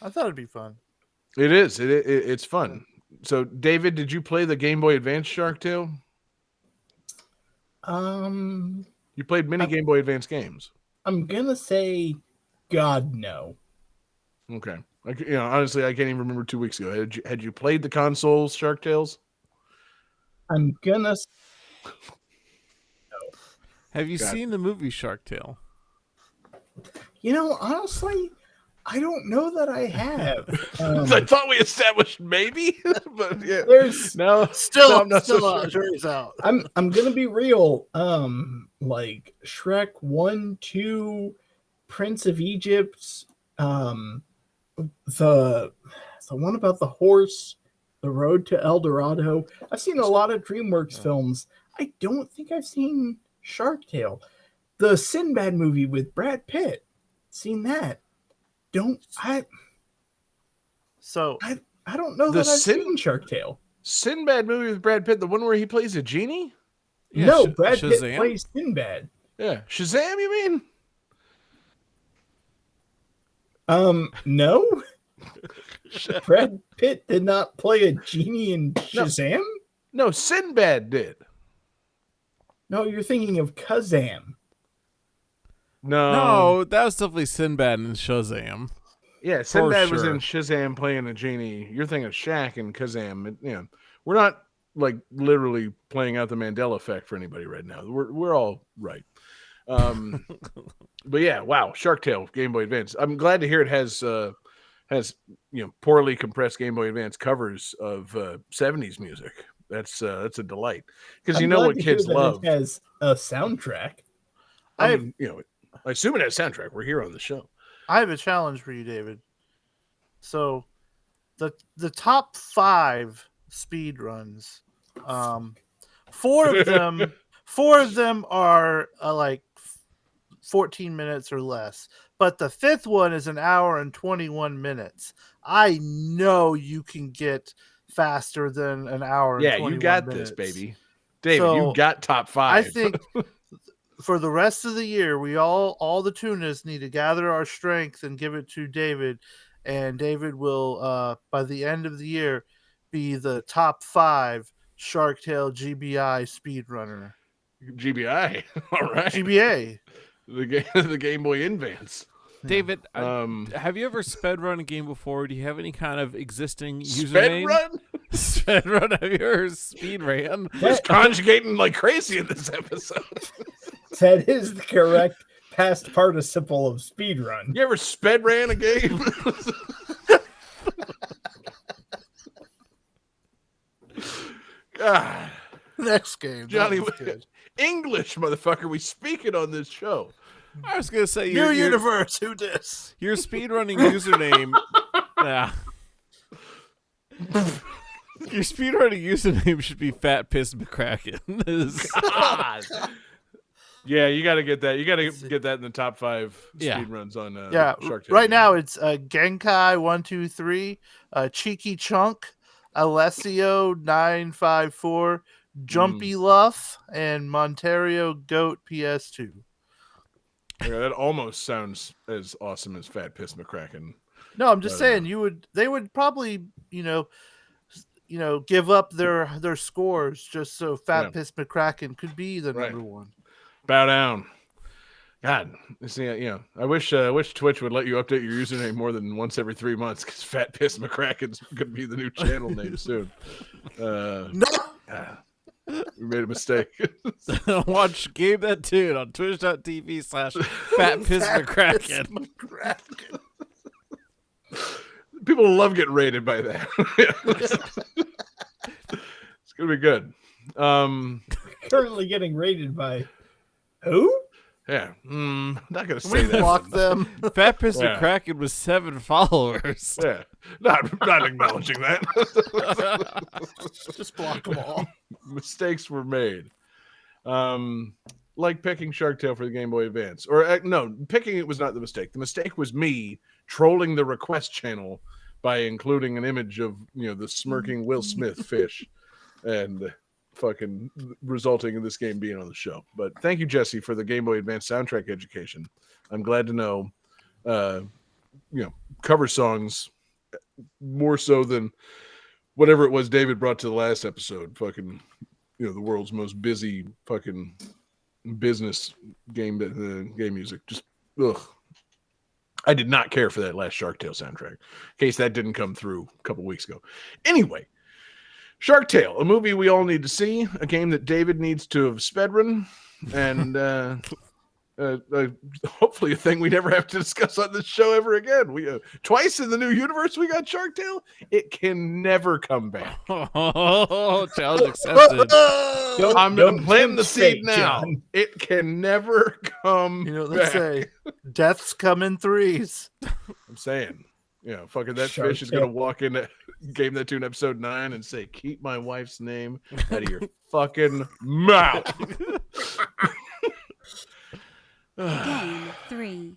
Speaker 3: thought it'd be fun.
Speaker 2: It is. It's fun. So, David, did you play the Game Boy Advance Shark Tale? You played many Game Boy Advance games.
Speaker 4: I'm gonna say, God no.
Speaker 2: Okay. Honestly, I can't even remember 2 weeks ago. Had you played the console Shark Tales?
Speaker 4: I'm gonna.
Speaker 1: Have you seen the movie Shark Tale?
Speaker 4: Honestly, I don't know that I have.
Speaker 2: I thought we established maybe, but yeah.
Speaker 4: There's
Speaker 3: still
Speaker 2: not so sure.
Speaker 3: jury's out.
Speaker 4: I'm gonna be real. Like Shrek 1, 2, Prince of Egypt, the one about the horse. The Road to El Dorado. I've seen a lot of DreamWorks films. I don't think I've seen Shark Tale. The Sinbad movie with Brad Pitt. Seen that.
Speaker 3: So
Speaker 4: I don't know
Speaker 2: The
Speaker 4: that I've seen Shark Tale.
Speaker 2: Sinbad movie with Brad Pitt, the one where he plays a genie?
Speaker 1: Yeah,
Speaker 4: No, Brad Pitt
Speaker 1: Shazam?
Speaker 4: plays Sinbad.
Speaker 2: Yeah. Shazam, you mean?
Speaker 4: No. Brad Pitt did not play a genie in Shazam?
Speaker 2: No, Sinbad did.
Speaker 4: No, you're thinking of Kazam.
Speaker 1: No, that was definitely Sinbad and Shazam.
Speaker 2: Yeah, Sinbad was
Speaker 1: sure.
Speaker 2: in Shazam playing a genie. You're thinking of Shaq and Kazam. We're not like literally playing out the Mandela effect for anybody right now. We're all right. But yeah, wow, Shark Tale Game Boy Advance. I'm glad to hear it has poorly compressed Game Boy Advance covers of 70s music. That's a delight because you
Speaker 4: I'm
Speaker 2: know
Speaker 4: glad
Speaker 2: what
Speaker 4: to hear
Speaker 2: kids
Speaker 4: that
Speaker 2: love.
Speaker 4: It has a soundtrack.
Speaker 2: I mean, I assume it has soundtrack. We're here on the show.
Speaker 3: I have a challenge for you, David. So, the top 5 speed runs, 4 of them are like 14 minutes or less, but the 5th one is an hour and 21 minutes. I know you can get faster than an hour.
Speaker 2: Yeah,
Speaker 3: and 21
Speaker 2: you got
Speaker 3: minutes.
Speaker 2: this, baby. David,
Speaker 3: So,
Speaker 2: you got top 5.
Speaker 3: I think for the rest of the year, we all the tunas need to gather our strength and give it to David, and David will by the end of the year be the top 5 Shark Tale GBI speedrunner.
Speaker 2: GBI. All right.
Speaker 3: GBA.
Speaker 2: The Game Boy Advance.
Speaker 1: David, have you ever sped run a game before? Do you have any kind of existing
Speaker 2: Sped
Speaker 1: username?
Speaker 2: run?
Speaker 1: Sped run? Have you ever speed ran?
Speaker 2: He's conjugating like crazy in this episode.
Speaker 4: That is the correct past participle of speedrun.
Speaker 2: You ever sped ran a game? God.
Speaker 3: Next game.
Speaker 2: Johnny,
Speaker 3: that was good.
Speaker 2: English, motherfucker. We speak it on this show.
Speaker 1: I was gonna say
Speaker 3: New universe. Who dis?
Speaker 1: Your speedrunning username. Yeah. Your speedrunning username should be Fat Piss McCracken.
Speaker 2: God. Yeah, you got to get that. You got to get that in the top 5
Speaker 1: Yeah.
Speaker 2: speed runs on
Speaker 3: Right
Speaker 2: Shark Tale.
Speaker 3: now it's Genkai123, Cheeky Chunk, Alessio 954, Jumpy Luff, and Montario Goat PS2.
Speaker 2: Yeah, that almost sounds as awesome as Fat Piss McCracken.
Speaker 3: No, I'm just saying they would probably, give up their scores just so Fat Piss McCracken could be the number 1.
Speaker 2: Bow down. God, see, I wish Twitch would let you update your username more than once every 3 months because Fat Piss McCracken's going to be the new channel name soon.
Speaker 3: No.
Speaker 2: We made a mistake.
Speaker 1: Watch Game That Tune on twitch.tv/Fat Piss McCracken.
Speaker 2: People love getting rated by that. It's going to be good.
Speaker 4: Currently getting rated by who?
Speaker 2: Yeah, not gonna say
Speaker 3: We
Speaker 2: that.
Speaker 3: block them.
Speaker 1: Fat Piss McCracken with 7 followers.
Speaker 2: Yeah, not acknowledging that.
Speaker 3: Just block them all.
Speaker 2: Mistakes were made. Like picking Shark Tale for the Game Boy Advance, or no, picking it was not the mistake. The mistake was me trolling the request channel by including an image of the smirking Will Smith fish, and fucking resulting in this game being on the show. But thank you, Jesse, for the Game Boy Advance soundtrack education. I'm glad to know, cover songs more so than whatever it was David brought to the last episode. Fucking, the world's most busy fucking business game music. Just ugh. I did not care for that last Shark Tale soundtrack. In case that didn't come through a couple weeks ago. Anyway. Shark Tale, a movie we all need to see, a game that David needs to have spedrun, and hopefully a thing we never have to discuss on this show ever again. We twice in the new universe we got Shark Tale. It can never come back.
Speaker 1: Oh, challenge accepted.
Speaker 2: I'm planting the seed now.
Speaker 4: John.
Speaker 2: It can never come
Speaker 3: They
Speaker 2: back.
Speaker 3: say deaths come in 3s.
Speaker 2: I'm saying, fucking that
Speaker 4: Shark
Speaker 2: fish is gonna
Speaker 4: Tale.
Speaker 2: walk into Game That Tune episode 9 and say, keep my wife's name out of your fucking mouth.
Speaker 5: Game 3.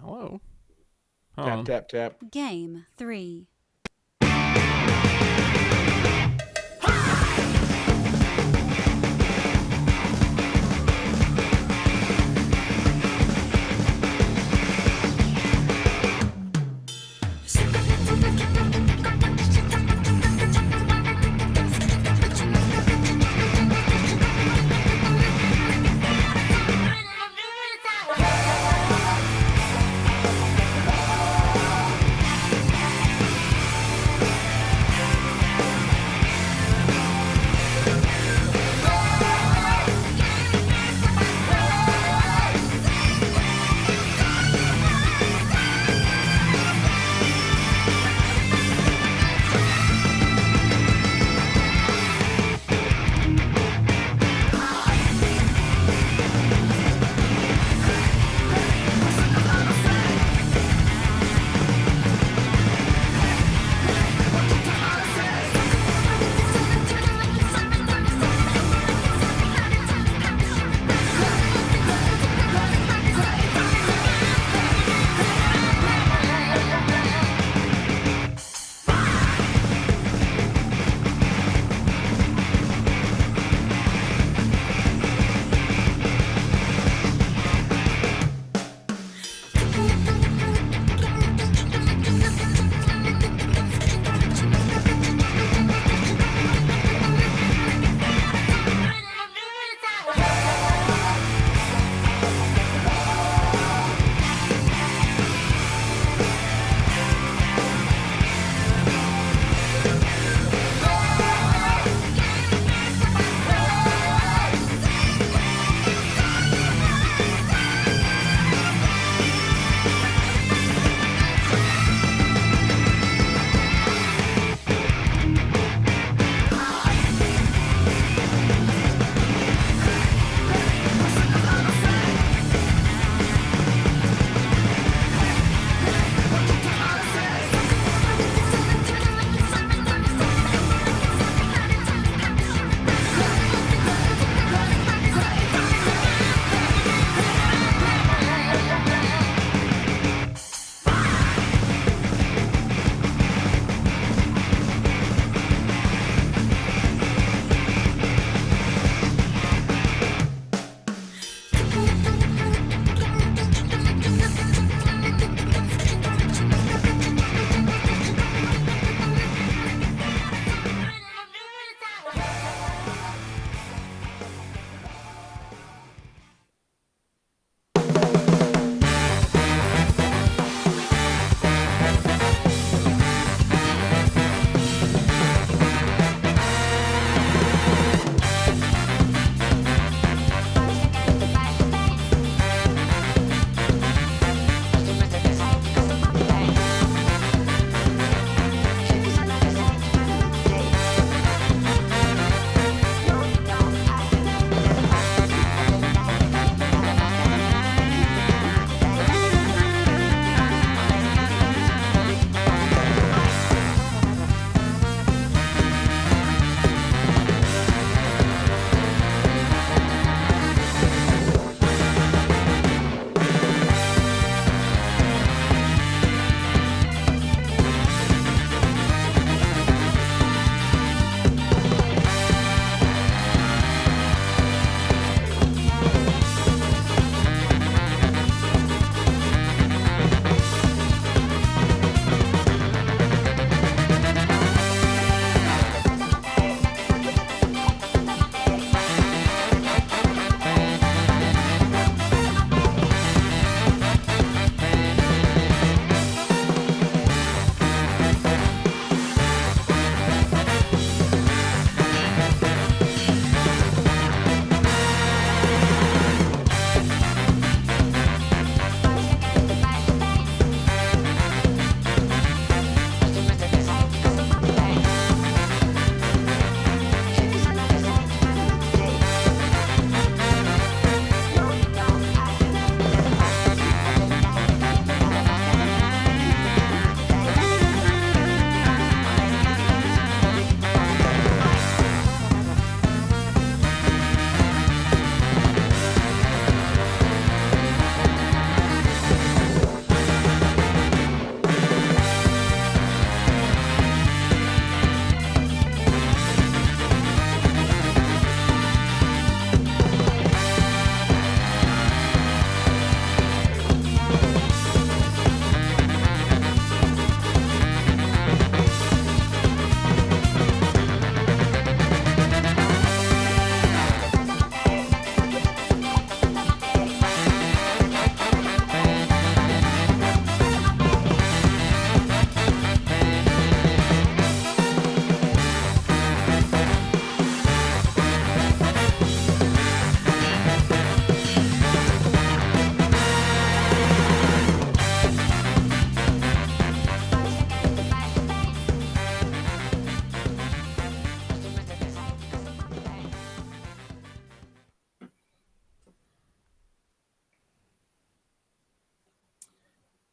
Speaker 1: Hello.
Speaker 2: Tap, tap, tap.
Speaker 5: Game 3.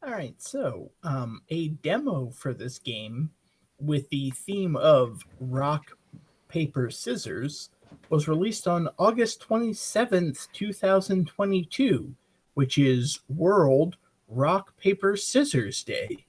Speaker 4: All right, so a demo for this game with the theme of rock, paper, scissors was released on August 27th, 2022, which is World Rock, Paper, Scissors Day.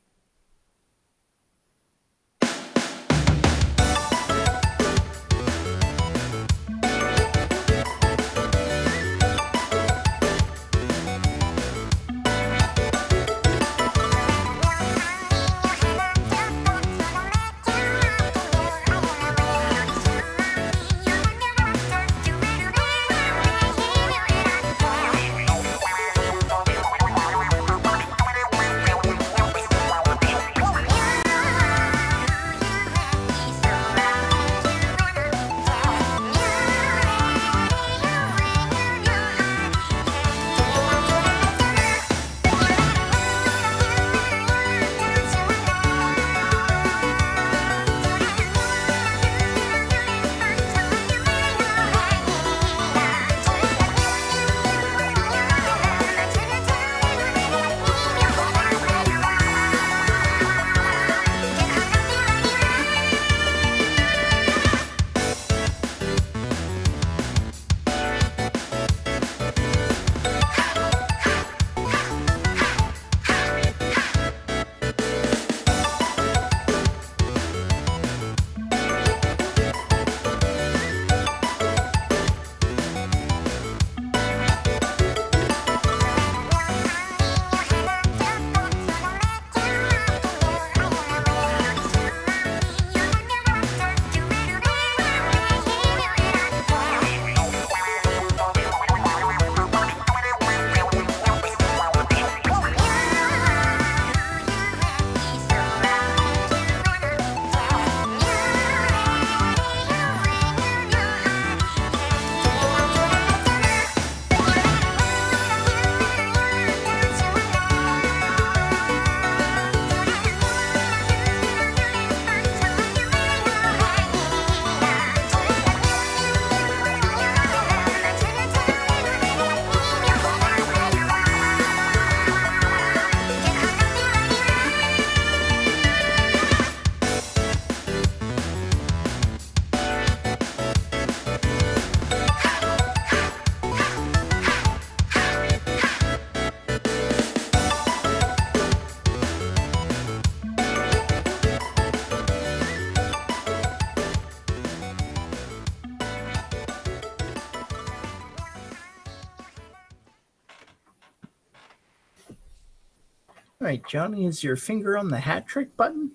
Speaker 4: All right, Johnny, is your finger on the hat trick button?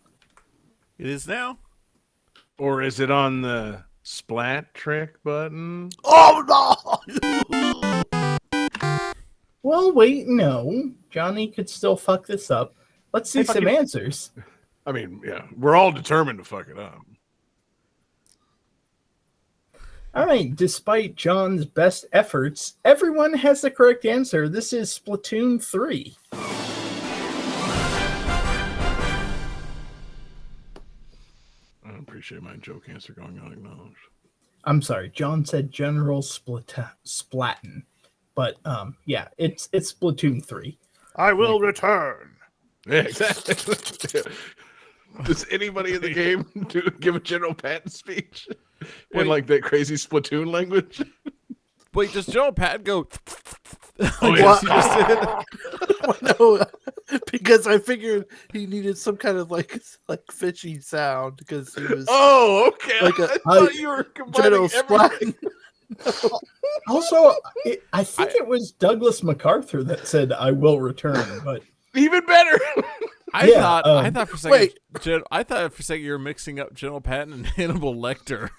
Speaker 1: It is now.
Speaker 2: Or is it on the splat trick button?
Speaker 3: Oh no!
Speaker 4: Well, wait, no. Johnny could still fuck this up. Let's see
Speaker 2: Hey,
Speaker 4: some
Speaker 2: fucking-
Speaker 4: answers.
Speaker 2: I mean, yeah, we're all determined to fuck it up.
Speaker 4: All right, despite John's best efforts, everyone has the correct answer. This is Splatoon 3.
Speaker 2: I appreciate my joke answer going unacknowledged.
Speaker 4: I'm sorry, John said General Splatin. But yeah, it's Splatoon 3.
Speaker 3: I will return.
Speaker 2: Yeah, exactly. Does anybody in the game give a General Patton speech
Speaker 1: Wait.
Speaker 2: in like that crazy Splatoon language?
Speaker 1: Wait, does General Patton go?
Speaker 2: Oh,
Speaker 1: Yes,
Speaker 2: yeah.
Speaker 1: he just did.
Speaker 3: No, because I figured he needed some kind of like fishy sound because he was
Speaker 2: Oh, okay.
Speaker 3: Like
Speaker 2: I
Speaker 3: a-
Speaker 2: thought you were
Speaker 3: General
Speaker 2: combining everything.
Speaker 4: Also, I think it was Douglas MacArthur that said, I will return. But
Speaker 2: Even better.
Speaker 1: I
Speaker 4: Yeah,
Speaker 1: thought for a second.
Speaker 3: wait.
Speaker 1: I thought for a second you were mixing up General Patton and Hannibal Lecter.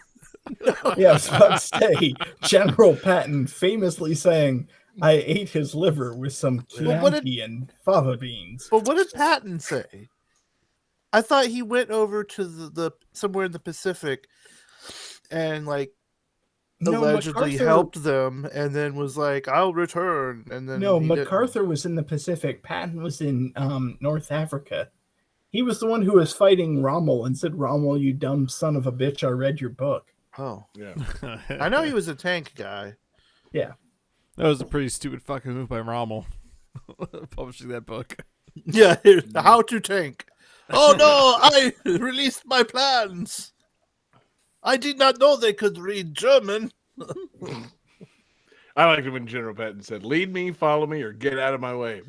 Speaker 4: yeah, I was about to say, General Patton famously saying, I ate his liver with some
Speaker 3: Well, what
Speaker 4: Chianti and fava beans.
Speaker 3: But what did Patton say? I thought he went over to the somewhere in the Pacific and like allegedly
Speaker 4: MacArthur-
Speaker 3: helped them and then was like, I'll return. And then
Speaker 4: No,
Speaker 3: he didn't.
Speaker 4: MacArthur was in the Pacific. Patton was in North Africa. He was the one who was fighting Rommel and said, Rommel, you dumb son of a bitch, I read your book.
Speaker 3: Oh,
Speaker 2: Yeah.
Speaker 3: I know he was a tank guy.
Speaker 4: Yeah.
Speaker 1: That was a pretty stupid fucking move by Rommel, publishing that book.
Speaker 3: Yeah, how to tank. Oh no, I released my plans. I did not know they could read German.
Speaker 2: I liked it when General Patton said, "Lead me, follow me, or get out of my way."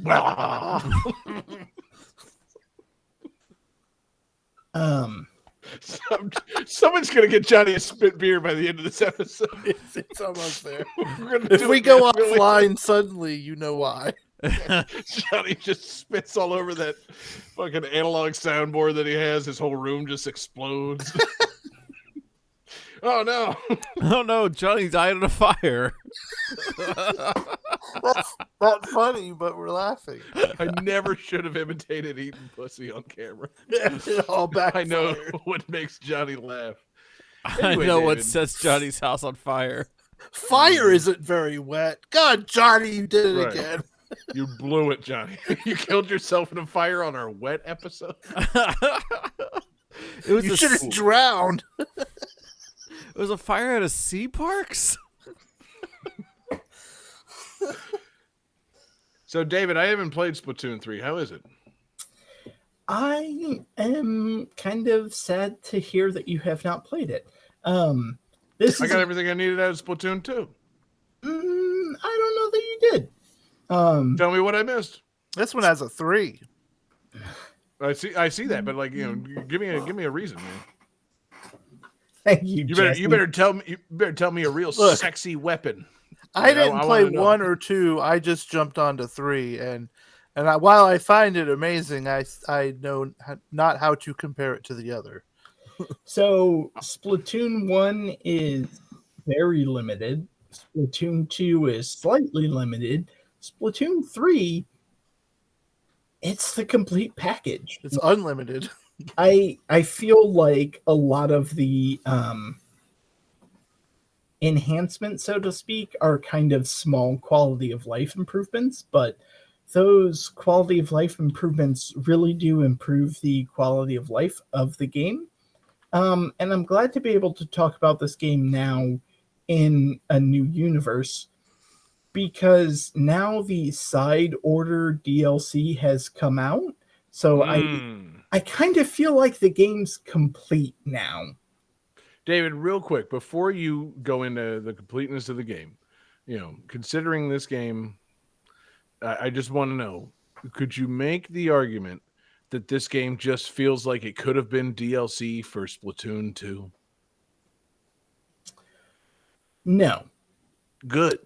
Speaker 2: Someone's gonna get Johnny a spit beer by the end of this episode.
Speaker 3: It's almost there.
Speaker 2: We're gonna
Speaker 3: If
Speaker 2: do
Speaker 3: we
Speaker 2: it
Speaker 3: go
Speaker 2: manually.
Speaker 3: offline suddenly, you know why.
Speaker 2: Johnny just spits all over that fucking analog soundboard that he has. His whole room just explodes. Oh no!
Speaker 1: Oh no, Johnny died in a fire.
Speaker 3: That's not funny, but we're laughing.
Speaker 2: I never should have imitated eating pussy on camera.
Speaker 3: It all back.
Speaker 2: I know what makes Johnny laugh.
Speaker 1: I
Speaker 2: Anyway,
Speaker 1: know what
Speaker 2: David.
Speaker 1: sets Johnny's house on fire.
Speaker 3: Fire isn't very wet. God, Johnny, you did it
Speaker 2: Right.
Speaker 3: again.
Speaker 2: You blew it, Johnny. You killed yourself in a fire on our wet episode.
Speaker 1: It was
Speaker 3: You
Speaker 1: a
Speaker 3: should have drowned.
Speaker 1: It was a fire at a sea parks.
Speaker 2: So, David, I haven't played Splatoon 3. How is it?
Speaker 4: I am kind of sad to hear that you have not played it. This
Speaker 2: I
Speaker 4: is
Speaker 2: got everything I needed out of Splatoon 2.
Speaker 4: I don't know that you did.
Speaker 2: Tell me what I missed.
Speaker 3: This one has a 3.
Speaker 2: I see that, but like, give me a reason, man.
Speaker 4: Thank you.
Speaker 2: You
Speaker 4: Jesse.
Speaker 2: better tell me a real
Speaker 3: Look.
Speaker 2: sexy weapon.
Speaker 3: I didn't
Speaker 2: I
Speaker 3: play
Speaker 2: wanna know.
Speaker 3: 1 or 2. I just jumped onto 3, and while I find it amazing, I know not how to compare it to the other.
Speaker 4: So Splatoon 1 is very limited. Splatoon 2 is slightly limited. Splatoon 3, it's the complete package.
Speaker 3: It's unlimited.
Speaker 4: I feel like a lot of the enhancements, so to speak, are kind of small quality of life improvements, but those quality of life improvements really do improve the quality of life of the game. And I'm glad to be able to talk about this game now in a new universe, because now the side order DLC has come out. So I kind of feel like the game's complete now.
Speaker 2: David, real quick, before you go into the completeness of the game, considering this game, I just want to know, could you make the argument that this game just feels like it could have been DLC for Splatoon 2?
Speaker 4: No.
Speaker 2: Good.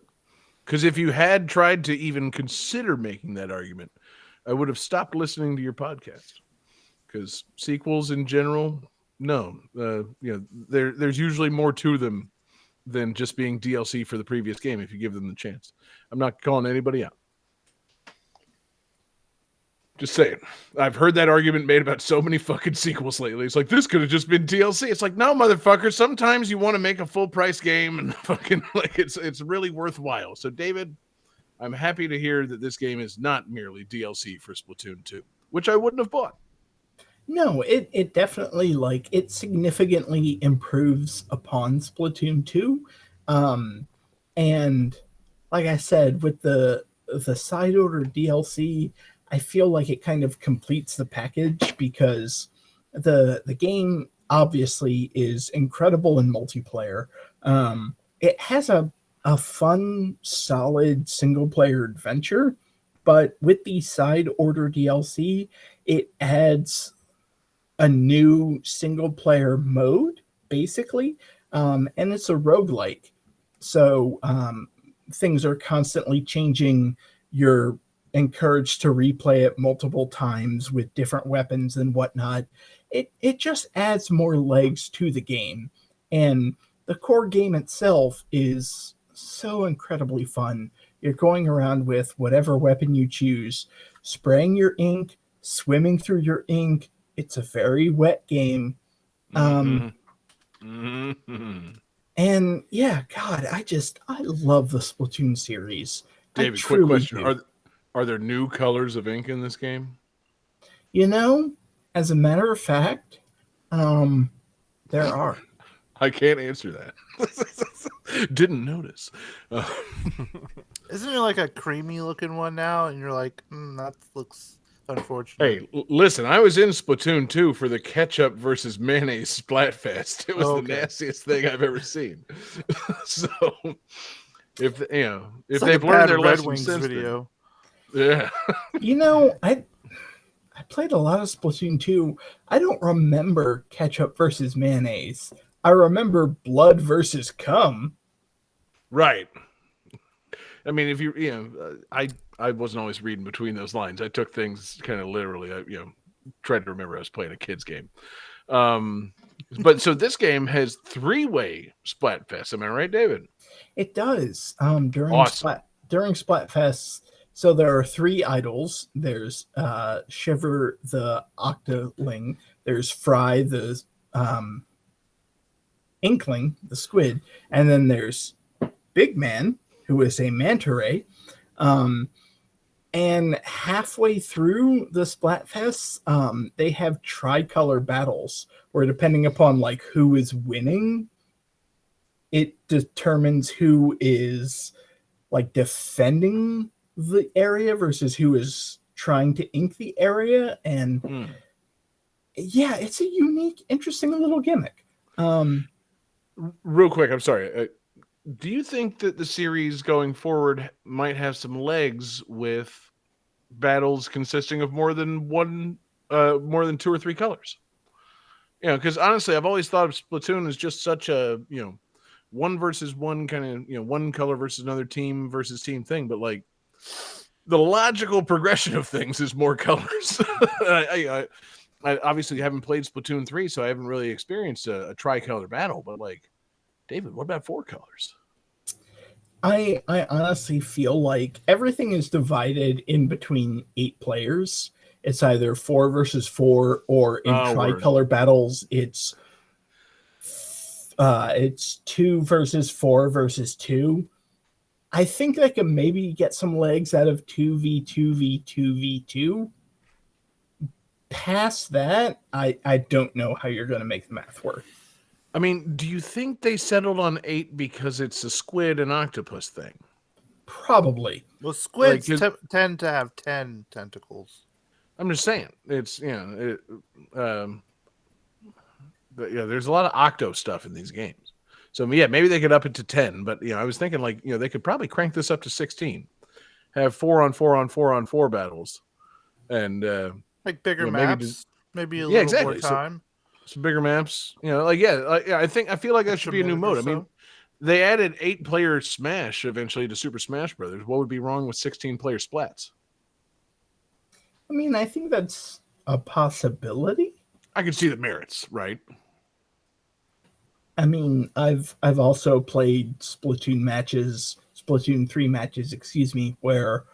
Speaker 2: Because if you had tried to even consider making that argument, I would have stopped listening to your podcast. Because sequels in general, no. There's usually more to them than just being DLC for the previous game if you give them the chance. I'm not calling anybody out. Just saying. I've heard that argument made about so many fucking sequels lately. It's like, this could have just been DLC. It's like, no, motherfucker. Sometimes you want to make a full price game and fucking like it's really worthwhile. So, David, I'm happy to hear that this game is not merely DLC for Splatoon 2, which I wouldn't have bought.
Speaker 4: No, it definitely, like, it significantly improves upon Splatoon 2. And like I said, with the side order DLC, I feel like it kind of completes the package, because the game obviously is incredible in multiplayer. It has a fun, solid single player adventure, but with the side order DLC, it adds a new single player mode, basically, and it's a roguelike. So things are constantly changing. You're encouraged to replay it multiple times with different weapons and whatnot. It just adds more legs to the game, and the core game itself is so incredibly fun. You're going around with whatever weapon you choose, spraying your ink, swimming through your ink. It's a very wet game. And yeah, God, I love the Splatoon series.
Speaker 2: David, quick question. Are there new colors of ink in this game?
Speaker 4: As a matter of fact, there are.
Speaker 2: I can't answer that. Didn't notice.
Speaker 3: Isn't it like a creamy looking one now? And you're like, that unfortunate.
Speaker 2: Hey, listen, I was in Splatoon 2 for the ketchup versus mayonnaise Splatfest. It was the
Speaker 3: Okay.
Speaker 2: nastiest thing I've ever seen. So, if
Speaker 3: It's like
Speaker 2: they've
Speaker 3: a
Speaker 2: learned
Speaker 3: bad
Speaker 2: their
Speaker 3: Red
Speaker 2: lesson
Speaker 3: Wings
Speaker 2: since
Speaker 3: video.
Speaker 2: then, yeah.
Speaker 4: I played a lot of Splatoon 2. I don't remember ketchup versus mayonnaise. I remember blood versus cum.
Speaker 2: Right. I mean, if I wasn't always reading between those lines. I took things kind of literally. I tried to remember I was playing a kid's game. But so this game has 3-way Splatfest. Am I right, David?
Speaker 4: It does. During
Speaker 2: Awesome.
Speaker 4: Splatfest, so there are 3 idols. There's Shiver the Octoling. There's Fry the Inkling, the squid, and then there's Big Man, who is a manta ray. And halfway through the Splatfest, they have tricolor battles where, depending upon like who is winning, it determines who is like defending the area versus who is trying to ink the area. And yeah, it's a unique, interesting little gimmick.
Speaker 2: Real quick, I'm sorry. Do you think that the series going forward might have some legs with battles consisting of more than 2 or 3 colors? Because honestly, I've always thought of Splatoon as just such a one versus one kind of one color versus another team versus team thing, but like the logical progression of things is more colors. I obviously haven't played Splatoon 3, so I haven't really experienced a tricolor battle, but like, David, what about 4 colors?
Speaker 4: I honestly feel like everything is divided in between 8 players. It's either 4 versus 4, or in tricolor battles, it's 2 versus 4 versus 2. I think I could maybe get some legs out of 2v2v2v2. Past that, I don't know how you're going to make the math work.
Speaker 2: I mean, do you think they settled on 8 because it's a squid and octopus thing?
Speaker 4: Probably.
Speaker 3: Well, squids
Speaker 2: Like,
Speaker 3: tend to have 10 tentacles.
Speaker 2: I'm just saying, it's but there's a lot of octo stuff in these games. So yeah, maybe they could up it to 10, but I was thinking like they could probably crank this up to 16, have 4 on 4 on 4 on 4 battles, and
Speaker 3: Like bigger
Speaker 2: maybe
Speaker 3: maps, maybe a little more time.
Speaker 2: Some bigger maps, I feel like that should be a new mode. I mean, they added 8-player Smash eventually to Super Smash Brothers. What would be wrong with 16-player Splats?
Speaker 4: I mean, I think that's a possibility.
Speaker 2: I can see the merits, right?
Speaker 4: I mean, I've also played Splatoon 3 matches, where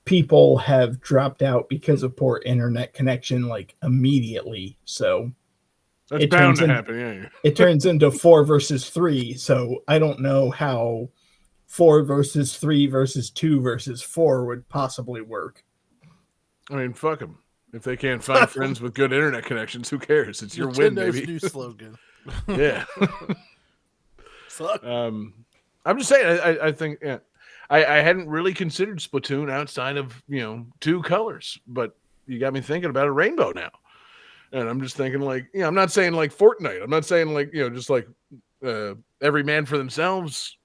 Speaker 4: people have dropped out because of poor internet connection like immediately. So
Speaker 2: that's bound to happen. Yeah.
Speaker 4: It turns into 4 versus 3. So I don't know how 4 versus 3 versus 2 versus 4 would possibly work.
Speaker 2: I mean, fuck them. If they can't find friends with good internet connections, who cares? It's your win, baby.
Speaker 3: New slogan.
Speaker 2: Yeah.
Speaker 3: Fuck.
Speaker 2: I'm just saying. I think I hadn't really considered Splatoon outside of 2 colors, but you got me thinking about a rainbow now. And I'm just thinking like, I'm not saying like Fortnite. I'm not saying like, just like every man for themselves,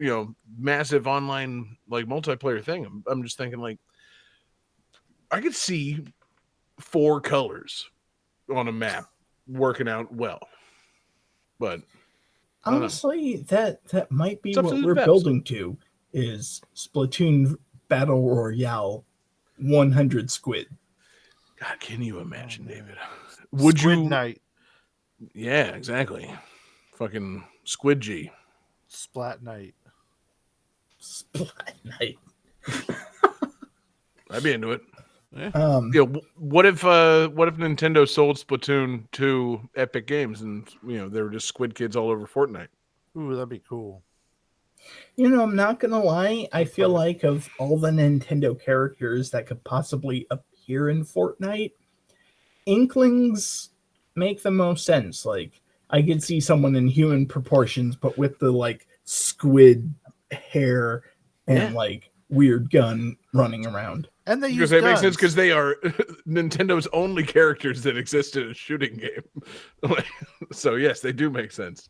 Speaker 2: massive online like multiplayer thing. I'm just thinking like, I could see 4 colors on a map working out well. But
Speaker 4: honestly, that might be what we're
Speaker 2: devs.
Speaker 4: building to, is Splatoon Battle Royale 100 squid.
Speaker 2: God, can you imagine, David?
Speaker 3: Would Squid Night.
Speaker 2: Yeah, exactly. Fucking Squid G.
Speaker 3: Splat Night.
Speaker 4: Splat Night.
Speaker 2: I'd be into it.
Speaker 1: Yeah.
Speaker 2: What if Nintendo sold Splatoon to Epic Games and there were just Squid Kids all over Fortnite?
Speaker 3: Ooh, that'd be cool.
Speaker 4: I'm not gonna lie. I feel like of all the Nintendo characters that could possibly appear in Fortnite, Inklings make the most sense. Like, I could see someone in human proportions, but with the like squid hair and like weird gun running around.
Speaker 3: And they use
Speaker 2: Because that
Speaker 3: guns.
Speaker 2: makes sense because they are Nintendo's only characters that exist in a shooting game. So yes, they do make sense.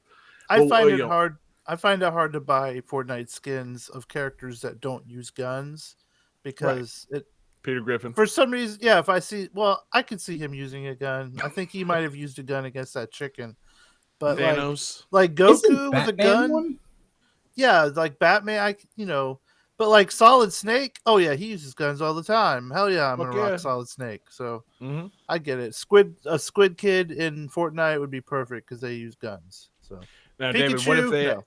Speaker 3: I
Speaker 2: Well,
Speaker 3: find
Speaker 2: you
Speaker 3: it
Speaker 2: know-
Speaker 3: hard. I find it hard to buy Fortnite skins of characters that don't use guns because it
Speaker 2: Peter Griffin.
Speaker 3: for some reason, yeah. If I see, well, I could see him using a gun. I think he might have used a gun against that chicken. But
Speaker 2: Thanos.
Speaker 3: like
Speaker 4: Isn't
Speaker 3: Goku with a
Speaker 4: Batman
Speaker 3: gun,
Speaker 4: one?
Speaker 3: yeah, like Batman. But like Solid Snake, oh yeah, he uses guns all the time. Hell yeah, I'm
Speaker 2: Fuck
Speaker 3: gonna
Speaker 2: yeah.
Speaker 3: rock Solid Snake. So
Speaker 2: Mm-hmm.
Speaker 3: I get it. A Squid Kid in Fortnite would be perfect because they use guns. So
Speaker 2: Now, David, what if
Speaker 3: Pikachu?
Speaker 2: they?
Speaker 3: No.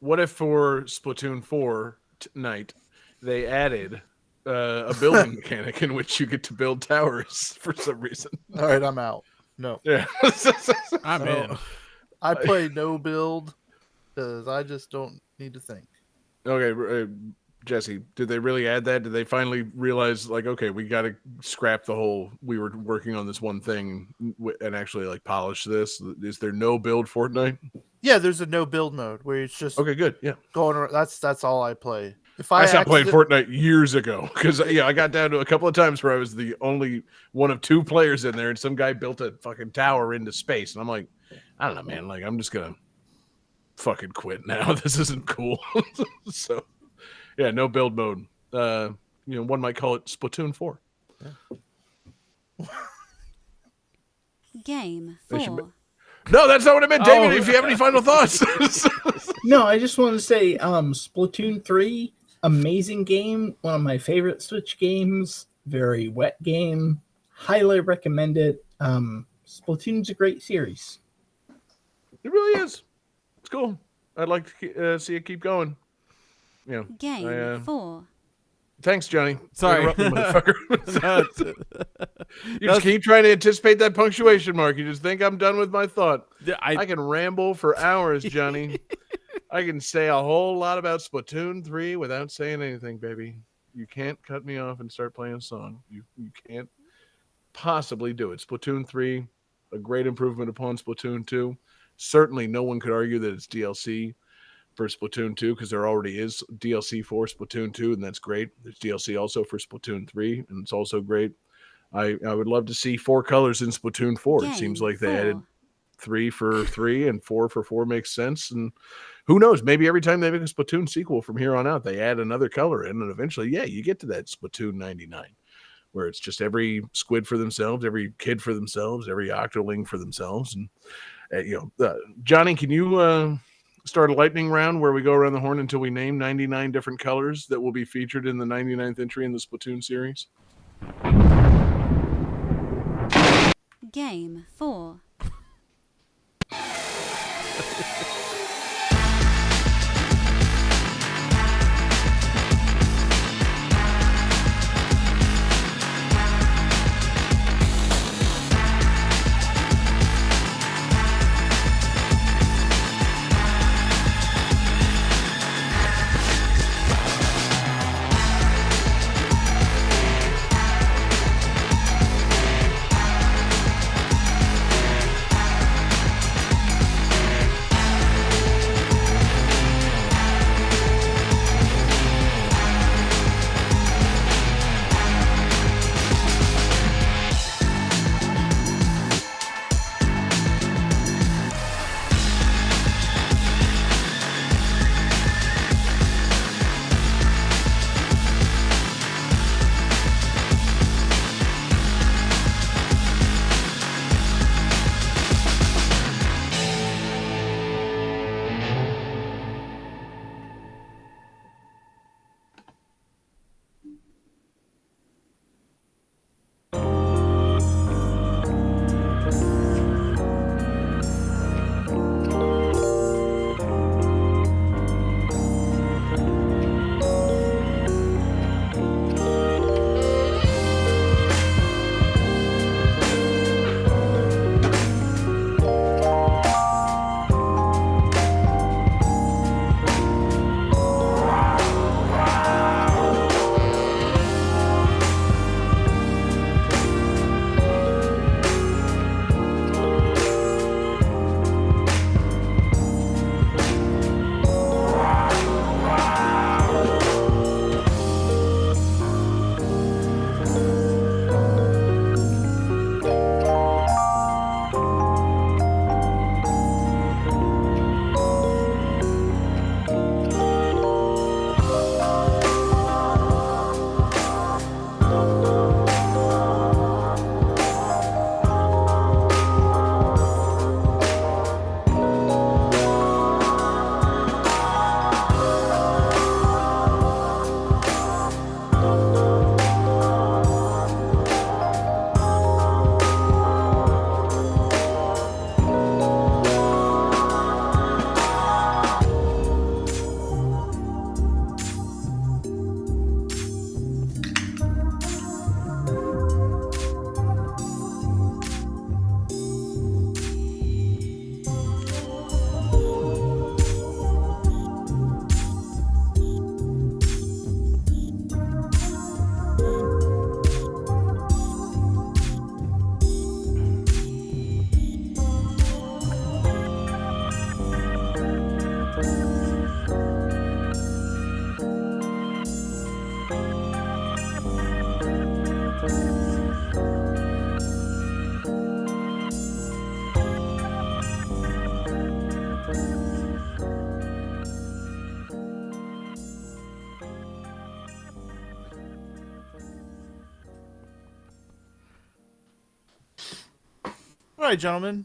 Speaker 2: What if for Splatoon 4 tonight they added a building mechanic in which you get to build towers for some reason?
Speaker 3: All right, I'm out. No,
Speaker 2: Yeah.
Speaker 1: I'm
Speaker 3: No.
Speaker 1: in.
Speaker 3: I play no build because I just don't need to think.
Speaker 2: Okay, Jesse, did they really add that? Did they finally realize, like, okay, we got to scrap the whole, we were working on this one thing and actually, like, polish this? Is there no build Fortnite?
Speaker 3: Yeah, there's a no build mode where it's just
Speaker 2: Okay, good. Yeah.
Speaker 3: going around. That's all I play. If
Speaker 2: I stopped playing
Speaker 3: accident-
Speaker 2: Fortnite years ago because, I got down to a couple of times where I was the only one of 2 players in there and some guy built a fucking tower into space. And I'm like, I don't know, man. Like, I'm just going to fucking quit now. This isn't cool. So, yeah, no build mode. One might call it Splatoon 4.
Speaker 5: Game
Speaker 2: They should
Speaker 5: 4.
Speaker 2: No, that's not what I meant, David.
Speaker 4: Oh.
Speaker 2: If you have any final thoughts.
Speaker 4: No, I just want to say Splatoon 3, amazing game. One of my favorite Switch games. Very wet game. Highly recommend it. Splatoon's a great series.
Speaker 2: It really is. It's cool. I'd like to see it keep going. Yeah.
Speaker 5: Game 4.
Speaker 2: Thanks, Johnny.
Speaker 1: Sorry.
Speaker 2: Interrupt me, motherfucker.
Speaker 1: No,
Speaker 2: You just keep trying to anticipate that punctuation mark. You just think I'm done with my thought.
Speaker 1: I
Speaker 2: I can ramble for hours, Johnny. I can say a whole lot about Splatoon 3 without saying anything, baby. You can't cut me off and start playing a song. You can't possibly do it. Splatoon 3, a great improvement upon Splatoon 2. Certainly no one could argue that it's DLC for Splatoon 2 because there already is DLC for Splatoon 2, and that's great. There's DLC also for Splatoon 3, and it's also great. I would love to see 4 colors in Splatoon 4. It seems
Speaker 5: Game
Speaker 2: like they
Speaker 5: 4.
Speaker 2: added 3 for 3 and 4 for 4 makes sense. And who knows? Maybe every time they make a Splatoon sequel from here on out, they add another color in, and eventually, you get to that Splatoon 99, where it's just every squid for themselves, every kid for themselves, every octoling for themselves. And Johnny, can you start a lightning round where we go around the horn until we name 99 different colors that will be featured in the 99th entry in the Splatoon series?
Speaker 5: Game 4.
Speaker 3: right, gentlemen.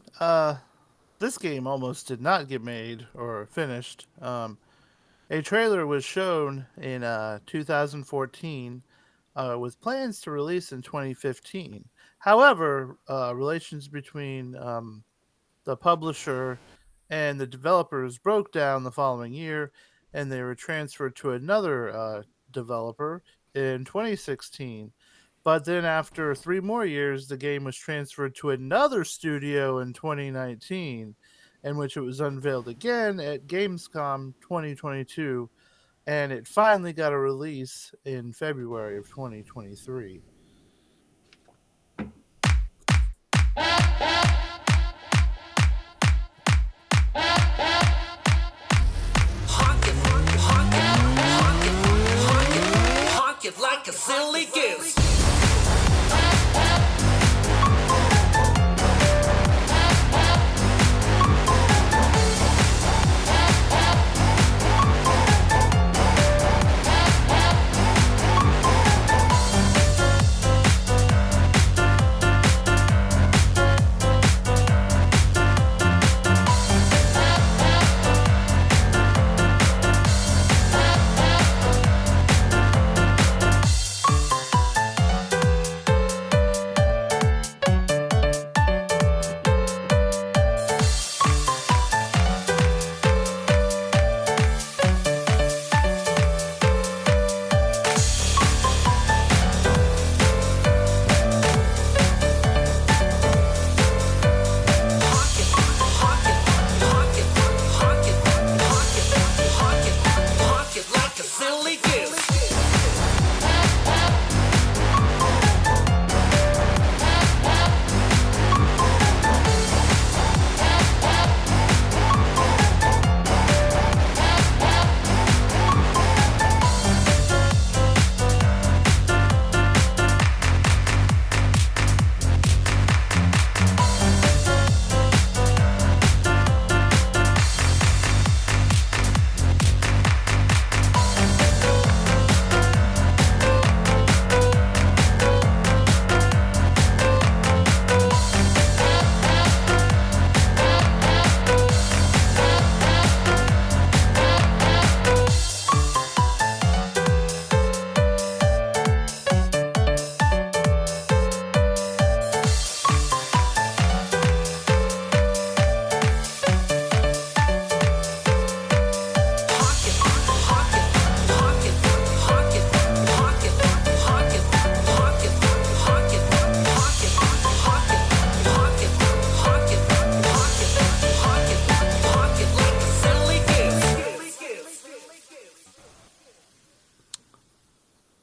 Speaker 3: This game almost did not get made or finished. A trailer was shown in 2014 with plans to release in 2015. However, relations between the publisher and the developers broke down the following year, and they were transferred to another developer in 2016. But then, after 3 more years, the game was transferred to another studio in 2019, in which it was unveiled again at Gamescom 2022, and it finally got a release in February of 2023.
Speaker 8: Honk it, honk it, honk it, honk it, honk it, honk it like a silly goose.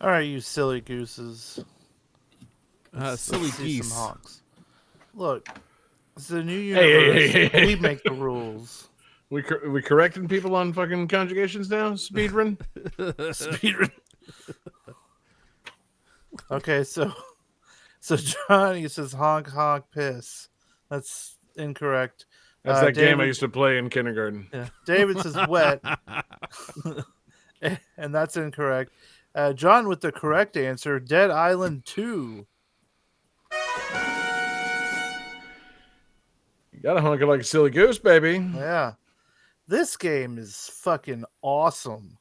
Speaker 3: All right, you silly gooses.
Speaker 1: Silly
Speaker 3: see
Speaker 1: geese.
Speaker 3: some honks. Look, it's a new
Speaker 2: Hey,
Speaker 3: universe.
Speaker 2: hey, hey, hey.
Speaker 3: We make the rules.
Speaker 2: We correcting people on fucking conjugations now? Speedrun?
Speaker 3: Speedrun. Okay, so Johnny says honk honk piss. That's incorrect.
Speaker 2: That's that game I
Speaker 3: David-
Speaker 2: used to play in kindergarten.
Speaker 3: Yeah. David says wet, and that's incorrect. John with the correct answer, Dead Island 2.
Speaker 2: You gotta honk it like a silly goose, baby.
Speaker 3: Yeah. This game is fucking awesome.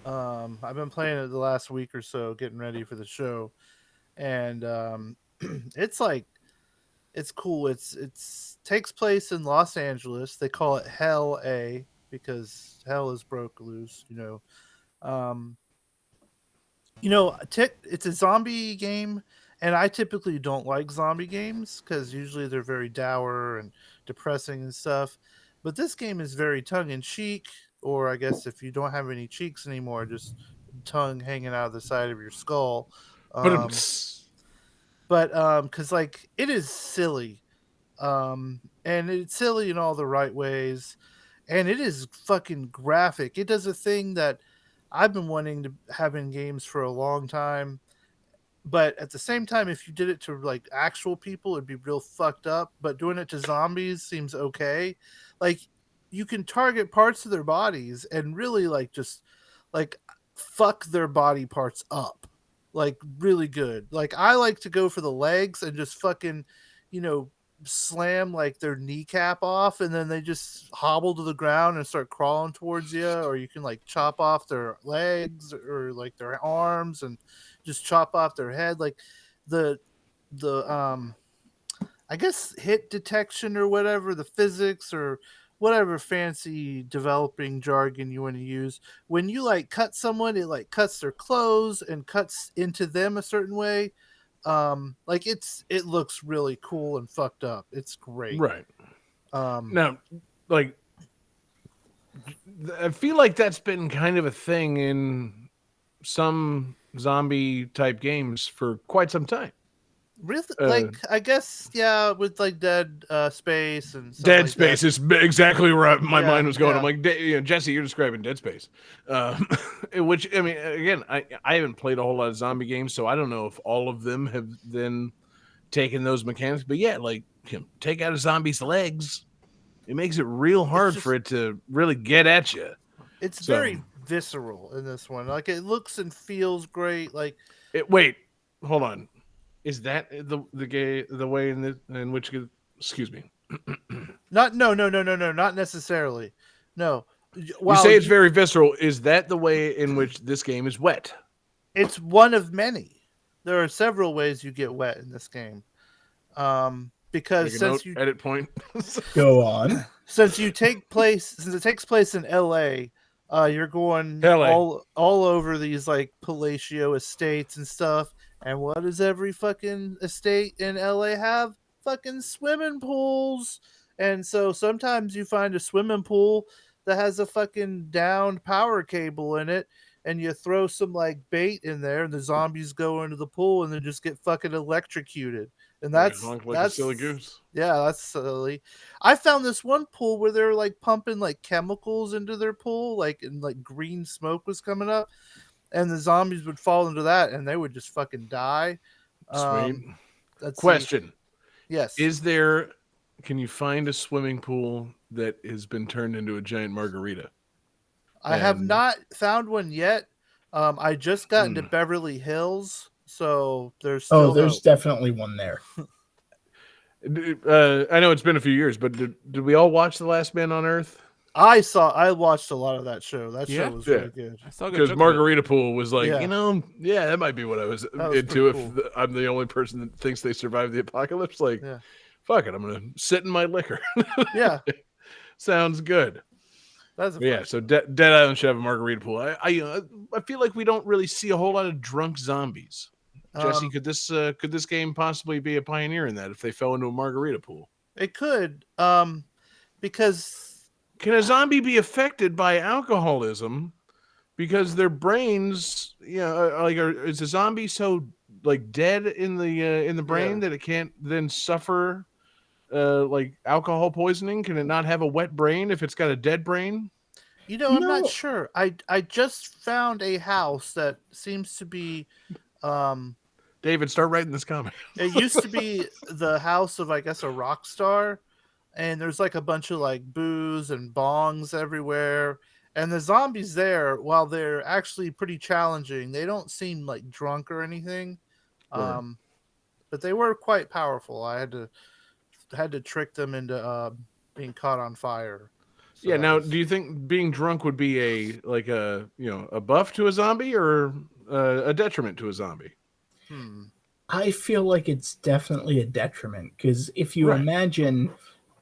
Speaker 3: I've been playing it the last week or so, getting ready for the show. And it's like it's cool. It's takes place in Los Angeles. They call it Hell A because hell is broke loose, you know. It's a zombie game, and I typically don't like zombie games because usually they're very dour and depressing and stuff. But this game is very tongue in cheek, or I guess if you don't have any cheeks anymore, just tongue hanging out of the side of your skull. Because like it is silly, and it's silly in all the right ways, and it is fucking graphic. It does a thing that I've been wanting to have in games for a long time, but at the same time, if you did it to like actual people, it'd be real fucked up. But doing it to zombies seems okay. Like you can target parts of their bodies and really like just like fuck their body parts up, like really good. Like I like to go for the legs and just fucking, slam like their kneecap off, and then they just hobble to the ground and start crawling towards you, or you can like chop off their legs or like their arms and just chop off their head. Like the I guess hit detection or whatever, the physics or whatever fancy developing jargon you want to use. When you like cut someone, it like cuts their clothes and cuts into them a certain way. Like it looks really cool and fucked up. It's great.
Speaker 2: Right.
Speaker 3: Um,
Speaker 2: Now, like, I feel like that's been kind of a thing in some zombie type games for quite some time.
Speaker 3: really, like I guess yeah, with like Dead Space and stuff
Speaker 2: Dead
Speaker 3: like
Speaker 2: Space
Speaker 3: that.
Speaker 2: is exactly where my
Speaker 3: Yeah,
Speaker 2: mind was going.
Speaker 3: yeah.
Speaker 2: I'm like, Jesse, you're describing Dead Space, which I mean, again, I haven't played a whole lot of zombie games, so I don't know if all of them have then taken those mechanics. But yeah, like take out a zombie's legs, it makes it real hard for it to really get at you.
Speaker 3: It's
Speaker 2: So-
Speaker 3: very visceral in this one. Like it looks and feels great. Like
Speaker 2: Wait, hold on. Is that the way in which excuse me?
Speaker 3: not not necessarily. No.
Speaker 2: You say it's very visceral. Is that the way in which this game is wet?
Speaker 3: It's one of many. There are several ways you get wet in this game. Because
Speaker 2: Make a
Speaker 3: since
Speaker 2: note,
Speaker 3: you
Speaker 2: edit point.
Speaker 4: Go on.
Speaker 3: since it takes place in LA, you're going
Speaker 2: LA.
Speaker 3: all over these like palatial estates and stuff. And what does every fucking estate in LA have? Fucking swimming pools. And so sometimes you find a swimming pool that has a fucking downed power cable in it, and you throw some like bait in there, and the zombies go into the pool and then just get fucking electrocuted. And that's
Speaker 2: Honk like a silly goose.
Speaker 3: yeah, that's silly. I found this one pool where they're like pumping like chemicals into their pool, like and like green smoke was coming up, and the zombies would fall into that and they would just fucking die.
Speaker 2: Sweet.
Speaker 3: Let's see.
Speaker 2: Question.
Speaker 3: Yes.
Speaker 2: Can you find a swimming pool that has been turned into a giant margarita?
Speaker 3: I have
Speaker 2: and-
Speaker 3: not found one yet. I just got
Speaker 2: Hmm.
Speaker 3: into Beverly Hills, so there's still
Speaker 4: There's
Speaker 3: hope.
Speaker 4: definitely one there.
Speaker 2: I know it's been a few years, but did we all watch The Last Man on Earth?
Speaker 3: I watched a lot of that show. That
Speaker 1: Yeah?
Speaker 3: show was
Speaker 2: Yeah.
Speaker 3: really good.
Speaker 1: I saw a good
Speaker 2: Because
Speaker 1: joke
Speaker 2: Margarita Pool was like,
Speaker 3: Yeah.
Speaker 2: that might be what I was
Speaker 3: That was
Speaker 2: into if
Speaker 3: pretty cool.
Speaker 2: I'm the only person that thinks they survived the apocalypse. Like,
Speaker 3: Yeah.
Speaker 2: fuck it, I'm going to sit in my liquor.
Speaker 3: Yeah,
Speaker 2: Sounds good.
Speaker 3: that's a
Speaker 2: But yeah,
Speaker 3: fun-
Speaker 2: so Dead Island should have a margarita pool. I feel like we don't really see a whole lot of drunk zombies. Jesse,
Speaker 3: Um,
Speaker 2: could this game possibly be a pioneer in that if they fell into a margarita pool?
Speaker 3: It could, because
Speaker 2: Can a zombie be affected by alcoholism because their brains, is a zombie so like dead in the brain that it can't then suffer like alcohol poisoning? Can it not have a wet brain if it's got a dead brain?
Speaker 3: I'm
Speaker 4: No.
Speaker 3: not sure. I just found a house that seems to be,
Speaker 2: David, start writing this comment.
Speaker 3: it used to be the house of I guess a rock star, and there's like a bunch of like booze and bongs everywhere. And the zombies there, while they're actually pretty challenging, they don't seem like drunk or anything.
Speaker 2: Right.
Speaker 3: But they were quite powerful. I had to trick them into being caught on fire. So
Speaker 2: Yeah.
Speaker 3: that
Speaker 2: Now,
Speaker 3: was-
Speaker 2: do you think being drunk would be a buff to a zombie or a detriment to a zombie?
Speaker 4: I feel like it's definitely a detriment because if you
Speaker 2: Right.
Speaker 4: imagine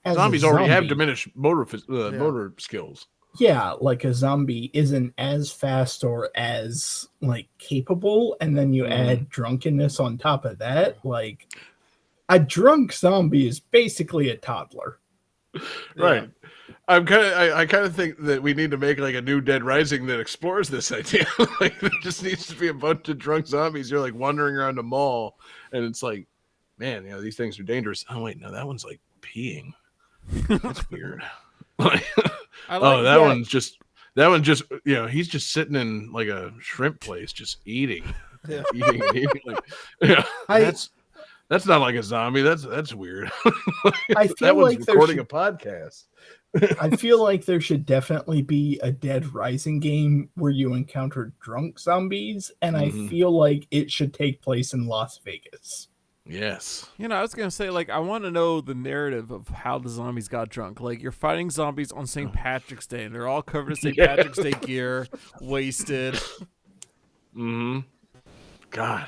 Speaker 4: as a
Speaker 2: Zombies already have
Speaker 4: zombie-
Speaker 2: diminished motor skills.
Speaker 4: Yeah, like a zombie isn't as fast or as like capable, and then you add drunkenness on top of that. Like a drunk zombie is basically a toddler.
Speaker 2: Right. I kind of think that we need to make like a new Dead Rising that explores this idea. Like there just needs to be a bunch of drunk zombies. You're like wandering around a mall, and it's like, man, these things are dangerous. Oh wait, no, that one's like peeing. That's weird. Like,
Speaker 1: I like
Speaker 2: that one's just he's just sitting in like a shrimp place, just eating,
Speaker 3: Yeah.
Speaker 2: eating, and eating. Like, that's not like a zombie. That's weird.
Speaker 4: I
Speaker 2: That
Speaker 4: feel
Speaker 2: one's
Speaker 4: like there
Speaker 2: recording
Speaker 4: should-
Speaker 2: a podcast.
Speaker 4: I feel like there should definitely be a Dead Rising game where you encounter drunk zombies, and
Speaker 2: Mhm.
Speaker 4: I feel like it should take place in Las Vegas.
Speaker 2: Yes.
Speaker 1: You know, I was gonna say, like, I want to know the narrative of how the zombies got drunk. Like, you're fighting zombies on St. Patrick's Day, and they're all covered in St. Patrick's Day gear, wasted.
Speaker 2: Mm-hmm. God.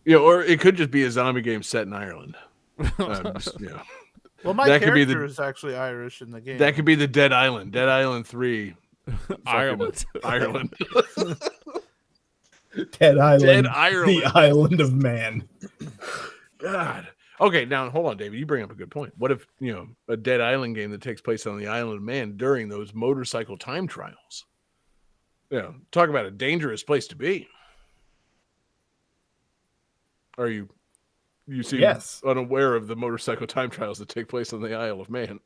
Speaker 2: Or it could just be a zombie game set in Ireland.
Speaker 3: Well, my
Speaker 2: That could be
Speaker 3: character is actually Irish in the game.
Speaker 2: That could be the Dead Island. Dead Island 3.
Speaker 1: Ireland.
Speaker 2: Ireland.
Speaker 4: Dead Island.
Speaker 2: Dead Ireland.
Speaker 4: The island of man.
Speaker 2: God. Okay, now hold on, David. You bring up a good point. What if, a Dead Island game that takes place on the island of man during those motorcycle time trials? Talk about a dangerous place to be. Are you seem unaware of the motorcycle time trials that take place on the Isle of Man?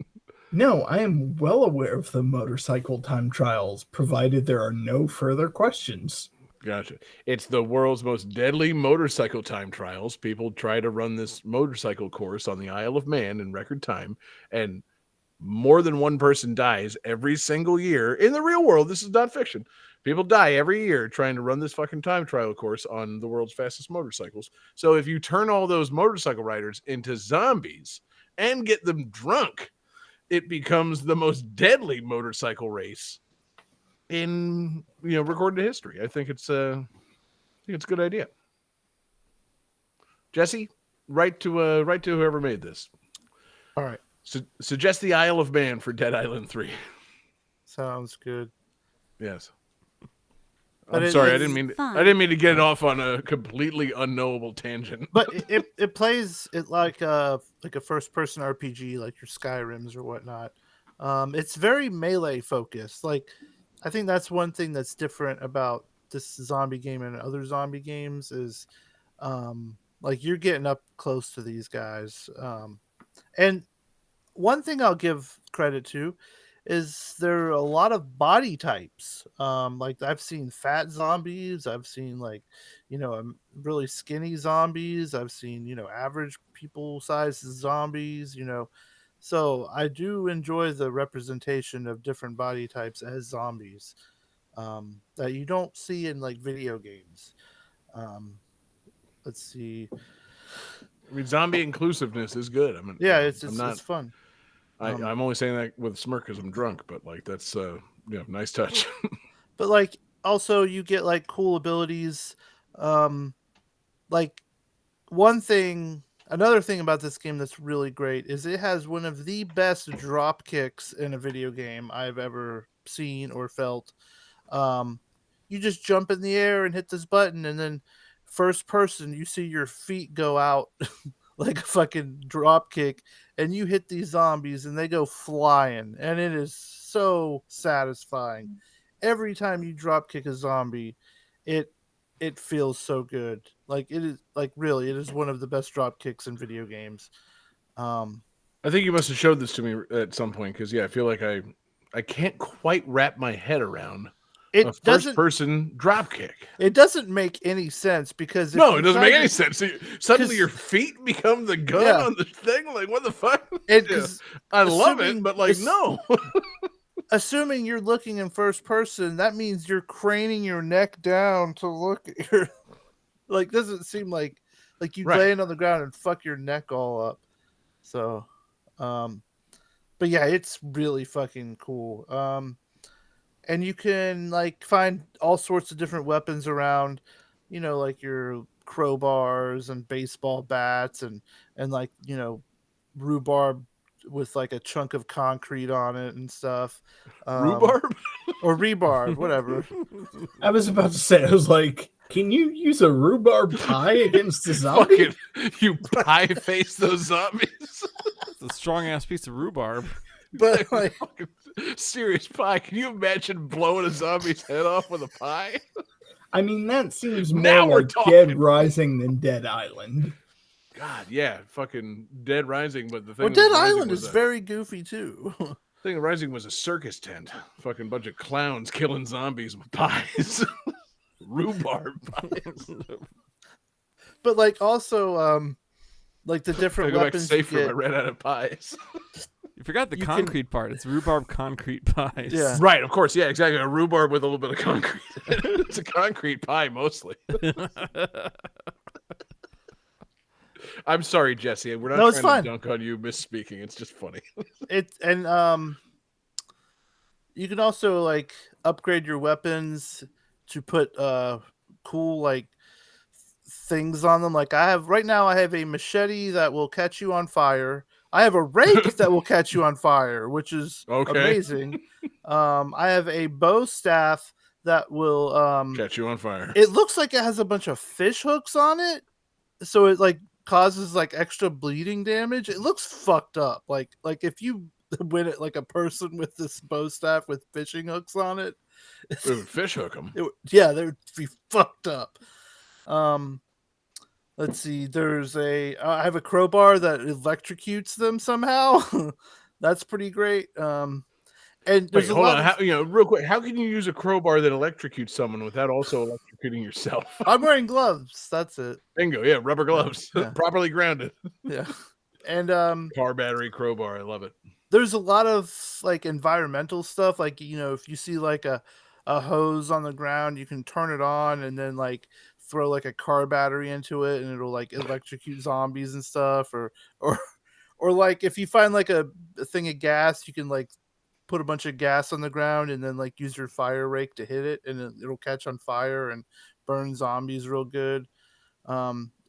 Speaker 4: No, I am well aware of the motorcycle time trials, provided there are no further questions.
Speaker 2: Gotcha. It's the world's most deadly motorcycle time trials. People try to run this motorcycle course on the Isle of Man in record time, and more than one person dies every single year. In the real world, this is not fiction. People die every year trying to run this fucking time trial course on the world's fastest motorcycles. So if you turn all those motorcycle riders into zombies and get them drunk, it becomes the most deadly motorcycle race in recorded history. I think it's a good idea. Jesse, write to whoever made this.
Speaker 3: All right.
Speaker 2: Suggest the Isle of Man for Dead Island 3.
Speaker 3: Sounds good.
Speaker 2: Yes.
Speaker 3: But
Speaker 2: I'm sorry, I
Speaker 5: is
Speaker 2: didn't mean
Speaker 5: fun.
Speaker 2: to get it off on a completely unknowable tangent.
Speaker 3: But it plays it like a first person RPG, like your Skyrims or whatnot. It's very melee focused. Like, I think that's one thing that's different about this zombie game and other zombie games is, like, you're getting up close to these guys. And one thing I'll give credit to is there are a lot of body types. Like, I've seen fat zombies, I've seen really skinny zombies, I've seen average people size zombies. So I do enjoy the representation of different body types as zombies that you don't see in like video games. Let's see.
Speaker 2: I mean, zombie inclusiveness is good.
Speaker 3: It's fun.
Speaker 2: I'm only saying that with a smirk because I'm drunk, but like that's nice touch.
Speaker 3: But like also you get like cool abilities. Like another thing about this game that's really great is it has one of the best drop kicks in a video game I've ever seen or felt. You just jump in the air and hit this button, and then first person you see your feet go out like a fucking drop kick, and you hit these zombies and they go flying, and it is so satisfying. Every time you drop kick a zombie, it feels so good. Like, it is, like, really, it is one of the best drop kicks in video games.
Speaker 2: I think you must have showed this to me at some point because I feel like I can't quite wrap my head around a first-person drop kick.
Speaker 3: It doesn't make any sense because
Speaker 2: it doesn't make any sense. So suddenly your feet become the gun on the thing. Like, what the fuck? I love it, but like, no.
Speaker 3: Assuming you're looking in first person, that means you're craning your neck down to look at your. Like, doesn't seem like you laying on the ground and fuck your neck all up. So, but yeah, it's really fucking cool. And you can like find all sorts of different weapons around, like your crowbars and baseball bats and like, rhubarb with like a chunk of concrete on it and stuff.
Speaker 2: Rhubarb
Speaker 3: or rebarb, whatever.
Speaker 4: I was about to say, I was like, can you use a rhubarb pie against a zombie?
Speaker 2: You pie face those zombies.
Speaker 1: It's a strong ass piece of rhubarb.
Speaker 3: But like,
Speaker 2: serious pie. Can you imagine blowing a zombie's head off with a pie?
Speaker 4: I mean, that seems more like Dead Rising than Dead Island.
Speaker 2: God, yeah, fucking Dead Rising, but the thing.
Speaker 3: Well, Dead Island is very goofy too.
Speaker 2: Thing Rising was a circus tent. Fucking bunch of clowns killing zombies with pies. Rhubarb pies.
Speaker 3: But like also, like the different weapons
Speaker 2: I ran out of pies.
Speaker 1: You forgot the concrete part. It's rhubarb concrete pies.
Speaker 3: Yeah.
Speaker 2: Right, of course. Yeah, exactly. A rhubarb with a little bit of concrete. It's a concrete pie, mostly. I'm sorry, Jesse. We're not
Speaker 3: No, it's
Speaker 2: trying
Speaker 3: fine.
Speaker 2: to dunk on you misspeaking. It's just funny.
Speaker 3: You can also like upgrade your weapons to put cool like things on them. Like I have right now, I have a machete that will catch you on fire. I have a rake that will catch you on fire, which is
Speaker 2: Okay.
Speaker 3: amazing. I have a bow staff that will
Speaker 2: Catch you on fire.
Speaker 3: it looks like it has a bunch of fish hooks on it, so it like causes like extra bleeding damage. It looks fucked up. Like if you win it like a person with this bow staff with fishing hooks on it,
Speaker 2: We would fish hook them.
Speaker 3: yeah, they would be fucked up. Let's see. There's I have a crowbar that electrocutes them somehow. That's pretty great. And there's
Speaker 2: Wait, hold on. Real quick, how can you use a crowbar that electrocutes someone without also electrocuting yourself?
Speaker 3: I'm wearing gloves. That's it.
Speaker 2: Bingo. Yeah, rubber gloves,
Speaker 3: Yeah.
Speaker 2: properly grounded.
Speaker 3: Yeah. And
Speaker 2: Car battery crowbar. I love it.
Speaker 3: there's a lot of like environmental stuff. Like if you see like a hose on the ground, you can turn it on and then like throw like a car battery into it, and it'll like electrocute zombies and stuff. Or like if you find like a thing of gas, you can like put a bunch of gas on the ground and then like use your fire rake to hit it, and it'll catch on fire and burn zombies real good.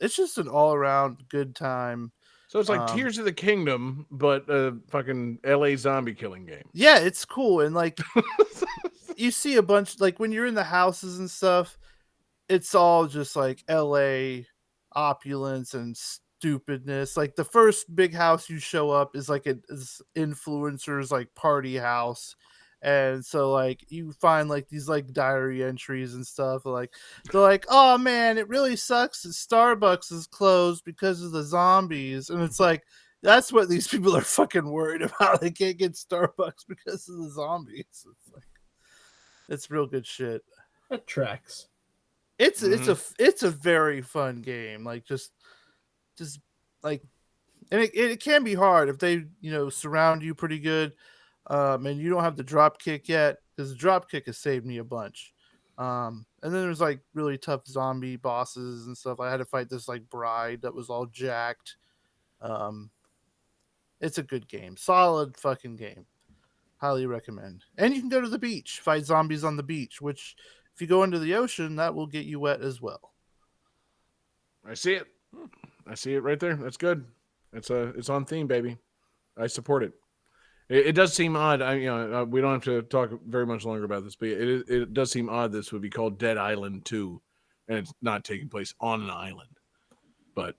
Speaker 3: It's just an all around good time.
Speaker 2: So it's like Tears of the Kingdom, but a fucking LA zombie killing game.
Speaker 3: Yeah, it's cool. And like you see a bunch, like when you're in the houses and stuff, it's all just like LA opulence and stupidness. Like the first big house you show up is like is influencers like party house. And so like you find like these like diary entries and stuff. Like they're like, oh man, it really sucks that Starbucks is closed because of the zombies. And it's like that's what these people are fucking worried about. They can't get Starbucks because of the zombies. It's like it's real good shit.
Speaker 4: That tracks.
Speaker 3: It's a very fun game. Like just like, and it can be hard if they surround you pretty good, and you don't have the drop kick yet, because the drop kick has saved me a bunch. And then there's like really tough zombie bosses and stuff. I had to fight this like bride that was all jacked. It's a good game, solid fucking game. Highly recommend. And you can go to the beach, fight zombies on the beach, which if you go into the ocean, that will get you wet as well.
Speaker 2: I see it. I see it right there. That's good. It's on theme, baby. I support it. It does seem odd. We don't have to talk very much longer about this, but it does seem odd this would be called Dead Island 2, and it's not taking place on an island. But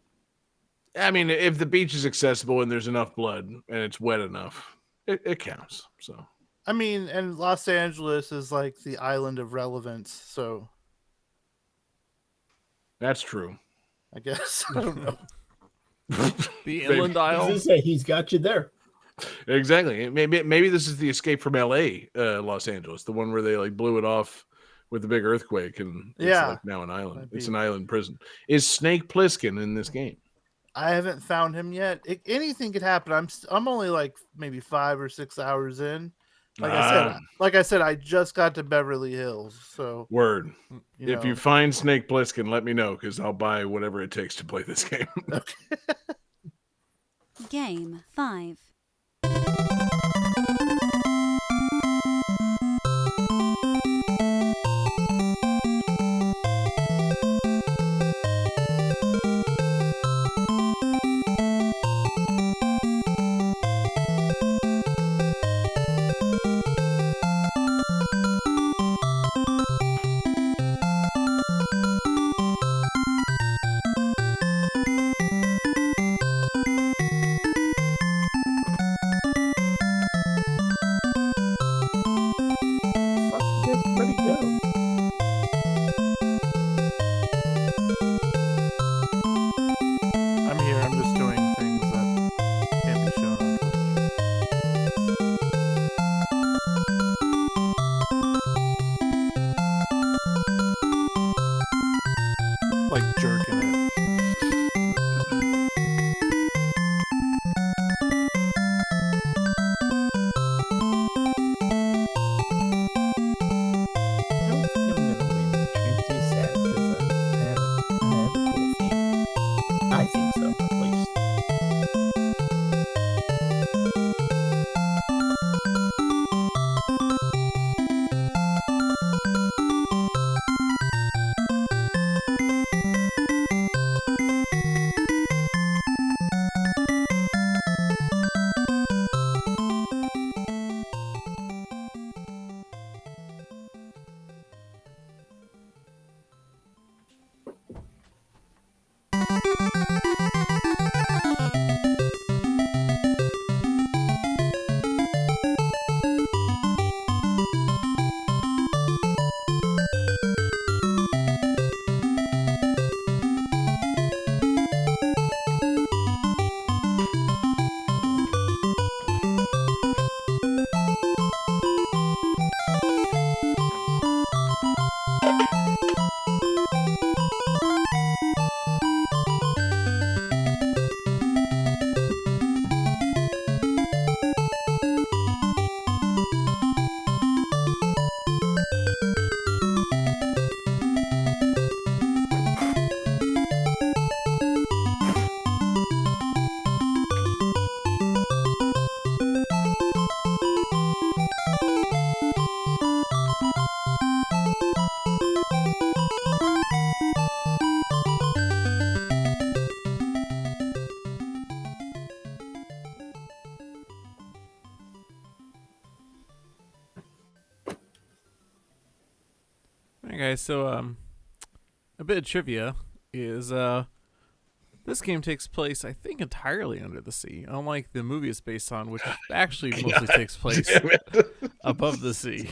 Speaker 2: I mean, if the beach is accessible and there's enough blood and it's wet enough, it counts. So
Speaker 3: I mean, and Los Angeles is like the island of relevance, so
Speaker 2: that's true.
Speaker 3: I guess. I don't know.
Speaker 1: The Inland
Speaker 4: I was
Speaker 1: Isle.
Speaker 4: gonna say, he's got you there.
Speaker 2: Exactly. Maybe this is the Escape from L.A. Los Angeles, the one where they like blew it off with the big earthquake, and it's like now an island. It's an island prison. Is Snake Plissken in this game?
Speaker 3: I haven't found him yet. Anything could happen. I'm only like maybe 5 or 6 hours in. Like I said, I just got to Beverly Hills. So
Speaker 2: word.
Speaker 3: If
Speaker 2: you find Snake Plissken, let me know, because I'll buy whatever it takes to play this game.
Speaker 3: Okay.
Speaker 5: Game 5.
Speaker 4: Ready to go.
Speaker 3: I'm here. I'm just doing things that can't be shown on Twitch. Like jerking it.
Speaker 4: I don't think I'm gonna win, which makes me sad because I have a cool theme. I think so.
Speaker 1: right, guys. So a bit of trivia is this game takes place, I think, entirely under the sea, unlike the movie it's based on, which actually mostly takes place above the sea.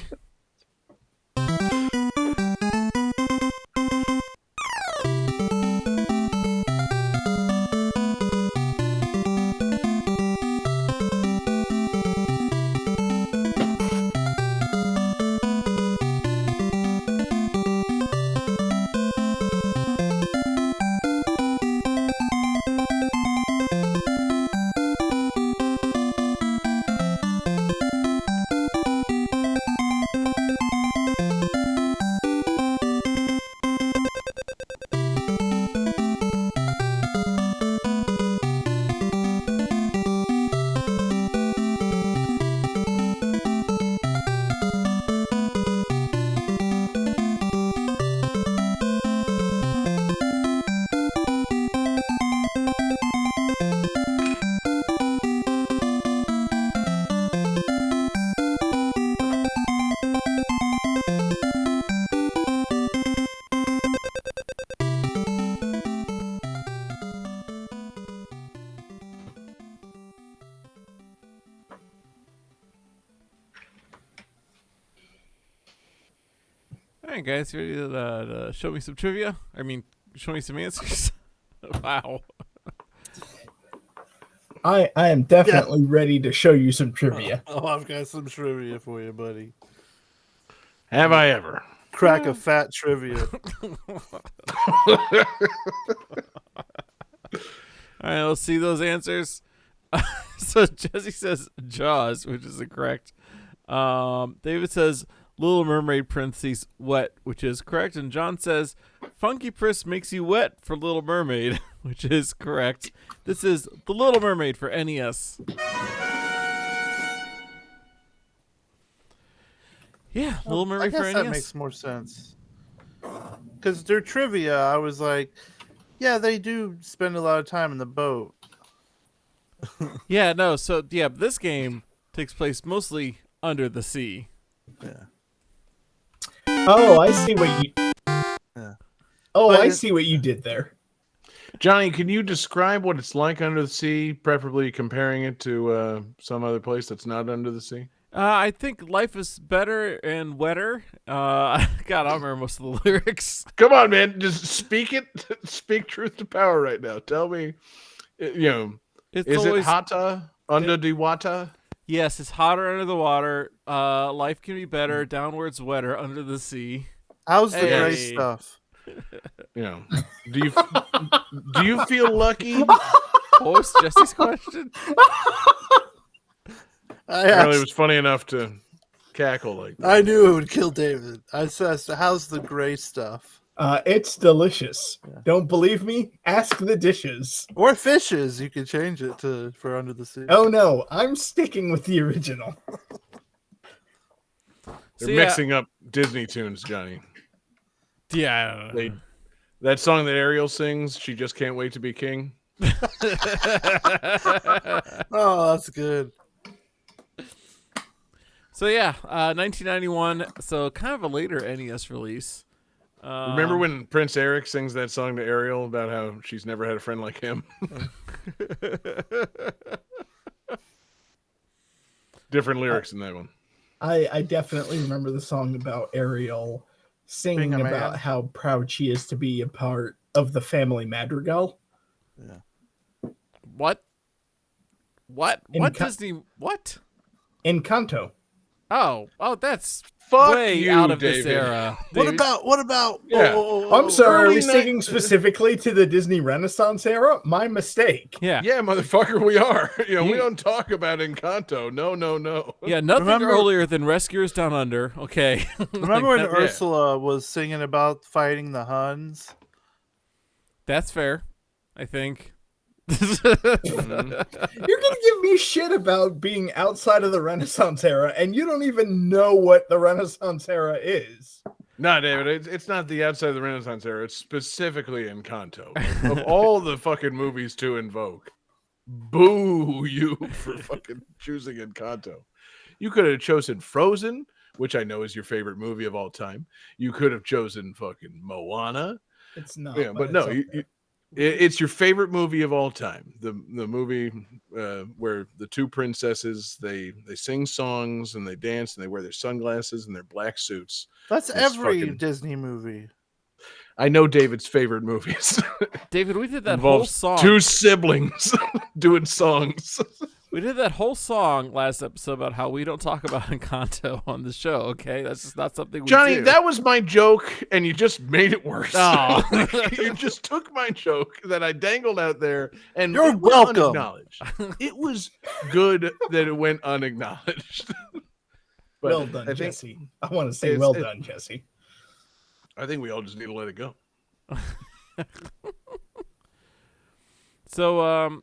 Speaker 1: All right, guys, you ready to show me some trivia? I mean, show me some answers. Wow.
Speaker 4: I am definitely ready to show you some trivia.
Speaker 3: Oh, I've got some trivia for you, buddy.
Speaker 2: Have I ever?
Speaker 3: Crack a fat trivia.
Speaker 1: All right, let's see those answers. So Jesse says Jaws, which is incorrect. David says Little Mermaid parentheses wet, which is correct. And John says Funky Pris makes you wet for Little Mermaid, which is correct. This is The Little Mermaid for NES. Yeah, Little Mermaid
Speaker 3: I
Speaker 1: for
Speaker 3: guess
Speaker 1: NES.
Speaker 3: that makes more sense. Because their trivia, I was like, yeah, they do spend a lot of time in the boat.
Speaker 1: Yeah, no, so yeah, this game takes place mostly under the sea.
Speaker 3: Yeah.
Speaker 4: Oh, I see what you.
Speaker 3: Yeah.
Speaker 4: Oh,
Speaker 3: But
Speaker 4: I see what you did there.
Speaker 2: Johnny, can you describe what it's like under the sea, preferably comparing it to some other place that's not under the sea?
Speaker 1: I think life is better and wetter. God, I don't remember most of the lyrics.
Speaker 2: Come on, man. Just speak it. Speak truth to power right now. Tell me,
Speaker 1: It's
Speaker 2: is
Speaker 1: always,
Speaker 2: it hotter under the water?
Speaker 1: Yes, it's hotter under the water. Life can be better. Downwards wetter under the sea.
Speaker 3: How's the
Speaker 1: Hey.
Speaker 3: great stuff?
Speaker 2: Do you feel lucky?
Speaker 1: Post Jesse's question.
Speaker 2: Apparently, it was funny enough to cackle like that.
Speaker 3: I knew it would kill David. I said, how's the gray stuff?
Speaker 4: It's delicious. Don't believe me? Ask the dishes.
Speaker 3: Or fishes. You could change it for under the sea.
Speaker 4: Oh no, I'm sticking with the original.
Speaker 2: They're
Speaker 1: So, yeah.
Speaker 2: mixing up Disney tunes, Johnny.
Speaker 1: Yeah, I don't know.
Speaker 2: That song that Ariel sings, "She Just Can't Wait to Be King."
Speaker 3: Oh, that's good.
Speaker 1: So yeah, 1991. So kind of a later NES release.
Speaker 2: Remember when Prince Eric sings that song to Ariel about how she's never had a friend like him? Different lyrics in that one.
Speaker 4: I definitely remember the song about Ariel singing
Speaker 3: Being a
Speaker 4: about
Speaker 3: man.
Speaker 4: how proud she is to be a part of the family madrigal.
Speaker 1: What? What
Speaker 4: In
Speaker 1: Disney? What?
Speaker 4: Encanto.
Speaker 1: Oh, that's
Speaker 2: Fuck
Speaker 1: way
Speaker 2: you,
Speaker 1: out of this
Speaker 2: David.
Speaker 1: era.
Speaker 3: What
Speaker 1: David.
Speaker 3: about?
Speaker 2: Yeah.
Speaker 4: I'm sorry, are
Speaker 2: early
Speaker 4: we sticking specifically to the Disney Renaissance era? My mistake.
Speaker 1: Yeah.
Speaker 2: Yeah, motherfucker, we are. We
Speaker 1: You-
Speaker 2: don't talk about Encanto. No.
Speaker 1: Yeah, nothing
Speaker 3: Remember-
Speaker 1: earlier than Rescuers Down Under. Okay.
Speaker 3: Remember when
Speaker 1: that-
Speaker 3: Ursula was singing about fighting the Huns?
Speaker 1: That's fair, I think.
Speaker 4: You're gonna give me shit about being outside of the Renaissance era, and you don't even know what the Renaissance era is.
Speaker 2: No, David, it's not the outside of the Renaissance era. It's specifically Encanto. Of all the fucking movies to invoke, boo you for fucking choosing Encanto. You could have chosen Frozen, which I know is your favorite movie of all time. You could have chosen fucking Moana.
Speaker 4: It's not.
Speaker 2: Yeah, but
Speaker 4: it's
Speaker 2: no,
Speaker 4: up there.
Speaker 2: it's your favorite movie of all time. The movie where the two princesses they sing songs and they dance and they wear their sunglasses and their black suits.
Speaker 3: That's
Speaker 2: It's
Speaker 3: every
Speaker 2: fucking-
Speaker 3: Disney movie.
Speaker 2: I know David's favorite movies.
Speaker 1: David, we did that whole
Speaker 2: Involves
Speaker 1: song.
Speaker 2: two siblings doing songs.
Speaker 1: We did that whole song last episode about how we don't talk about Encanto on the show. Okay, that's just not something we
Speaker 2: Johnny,
Speaker 1: do.
Speaker 2: that was my joke, and you just made it worse.
Speaker 1: Oh.
Speaker 2: You just took my joke that I dangled out there, and
Speaker 3: You're
Speaker 2: it went
Speaker 3: welcome.
Speaker 2: unacknowledged. It was good that it went unacknowledged. But
Speaker 4: Well done,
Speaker 2: I think,
Speaker 4: Jesse. I want to say
Speaker 2: it's-
Speaker 4: well
Speaker 2: it-
Speaker 4: done, Jesse.
Speaker 2: I think we all just need to let it go.
Speaker 1: So,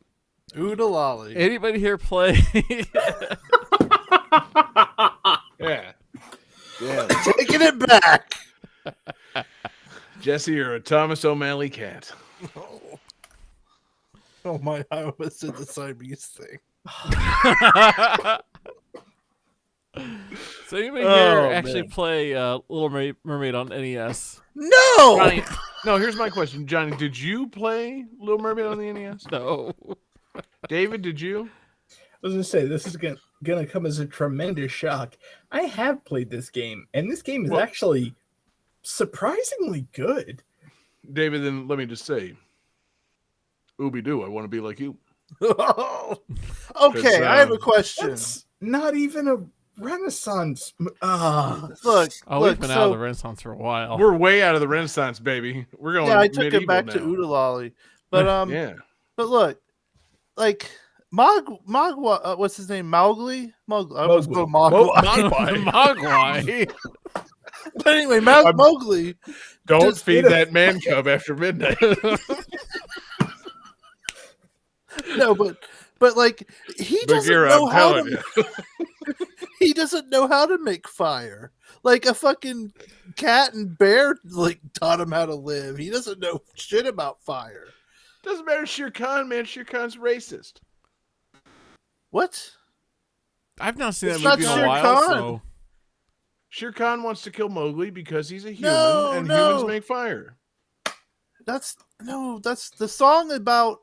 Speaker 3: Oodalolly.
Speaker 1: anybody here play?
Speaker 2: Yeah. Yeah.
Speaker 3: Taking it back.
Speaker 2: Jesse, you're a Thomas O'Malley cat.
Speaker 3: Oh my! I almost did the Siamese thing.
Speaker 1: So anybody
Speaker 2: Oh,
Speaker 1: here actually
Speaker 2: man.
Speaker 1: play Little Mermaid on NES?
Speaker 3: No.
Speaker 2: Johnny, no, here's my question. Johnny, did you play Little Mermaid on the NES?
Speaker 1: No.
Speaker 2: David, did you?
Speaker 4: I was gonna say this is gonna come as a tremendous shock. I have played this game, and this game is
Speaker 2: Well-
Speaker 4: actually surprisingly good.
Speaker 2: David, then let me just say, Ooby-Doo, I want to be like you.
Speaker 3: Okay, I have a question.
Speaker 4: That's not even a Renaissance.
Speaker 3: Look,
Speaker 1: Oh,
Speaker 3: look.
Speaker 1: we've been out
Speaker 3: So
Speaker 1: of the Renaissance for a while.
Speaker 2: We're way out of the Renaissance, baby. We're going
Speaker 3: yeah, I took it
Speaker 2: medieval
Speaker 3: back
Speaker 2: now.
Speaker 3: to Oodalolly, but
Speaker 2: Yeah.
Speaker 3: but look, like Mogwai, what's his name? Mowgli. Mowgli. I was going Mogwai.
Speaker 1: Mogwai.
Speaker 3: But anyway,
Speaker 2: I'm-
Speaker 3: Mowgli.
Speaker 2: Don't
Speaker 3: Just
Speaker 2: feed
Speaker 3: get a-
Speaker 2: that man cub after midnight.
Speaker 3: No, but like he doesn't
Speaker 2: Bagheera,
Speaker 3: know
Speaker 2: I'm
Speaker 3: how
Speaker 2: telling
Speaker 3: to.
Speaker 2: you.
Speaker 3: He doesn't know how to make fire. Like a fucking cat and bear like taught him how to live. He doesn't know shit about fire.
Speaker 2: Doesn't matter, Shere Khan, man. Shere Khan's racist.
Speaker 3: What?
Speaker 1: I've not seen
Speaker 3: It's
Speaker 1: that movie
Speaker 3: not
Speaker 1: in a
Speaker 3: Shere
Speaker 1: while.
Speaker 3: Khan.
Speaker 1: So
Speaker 2: Shere Khan wants to kill Mowgli because he's a human
Speaker 3: No,
Speaker 2: and
Speaker 3: no.
Speaker 2: humans make fire.
Speaker 3: That's the song about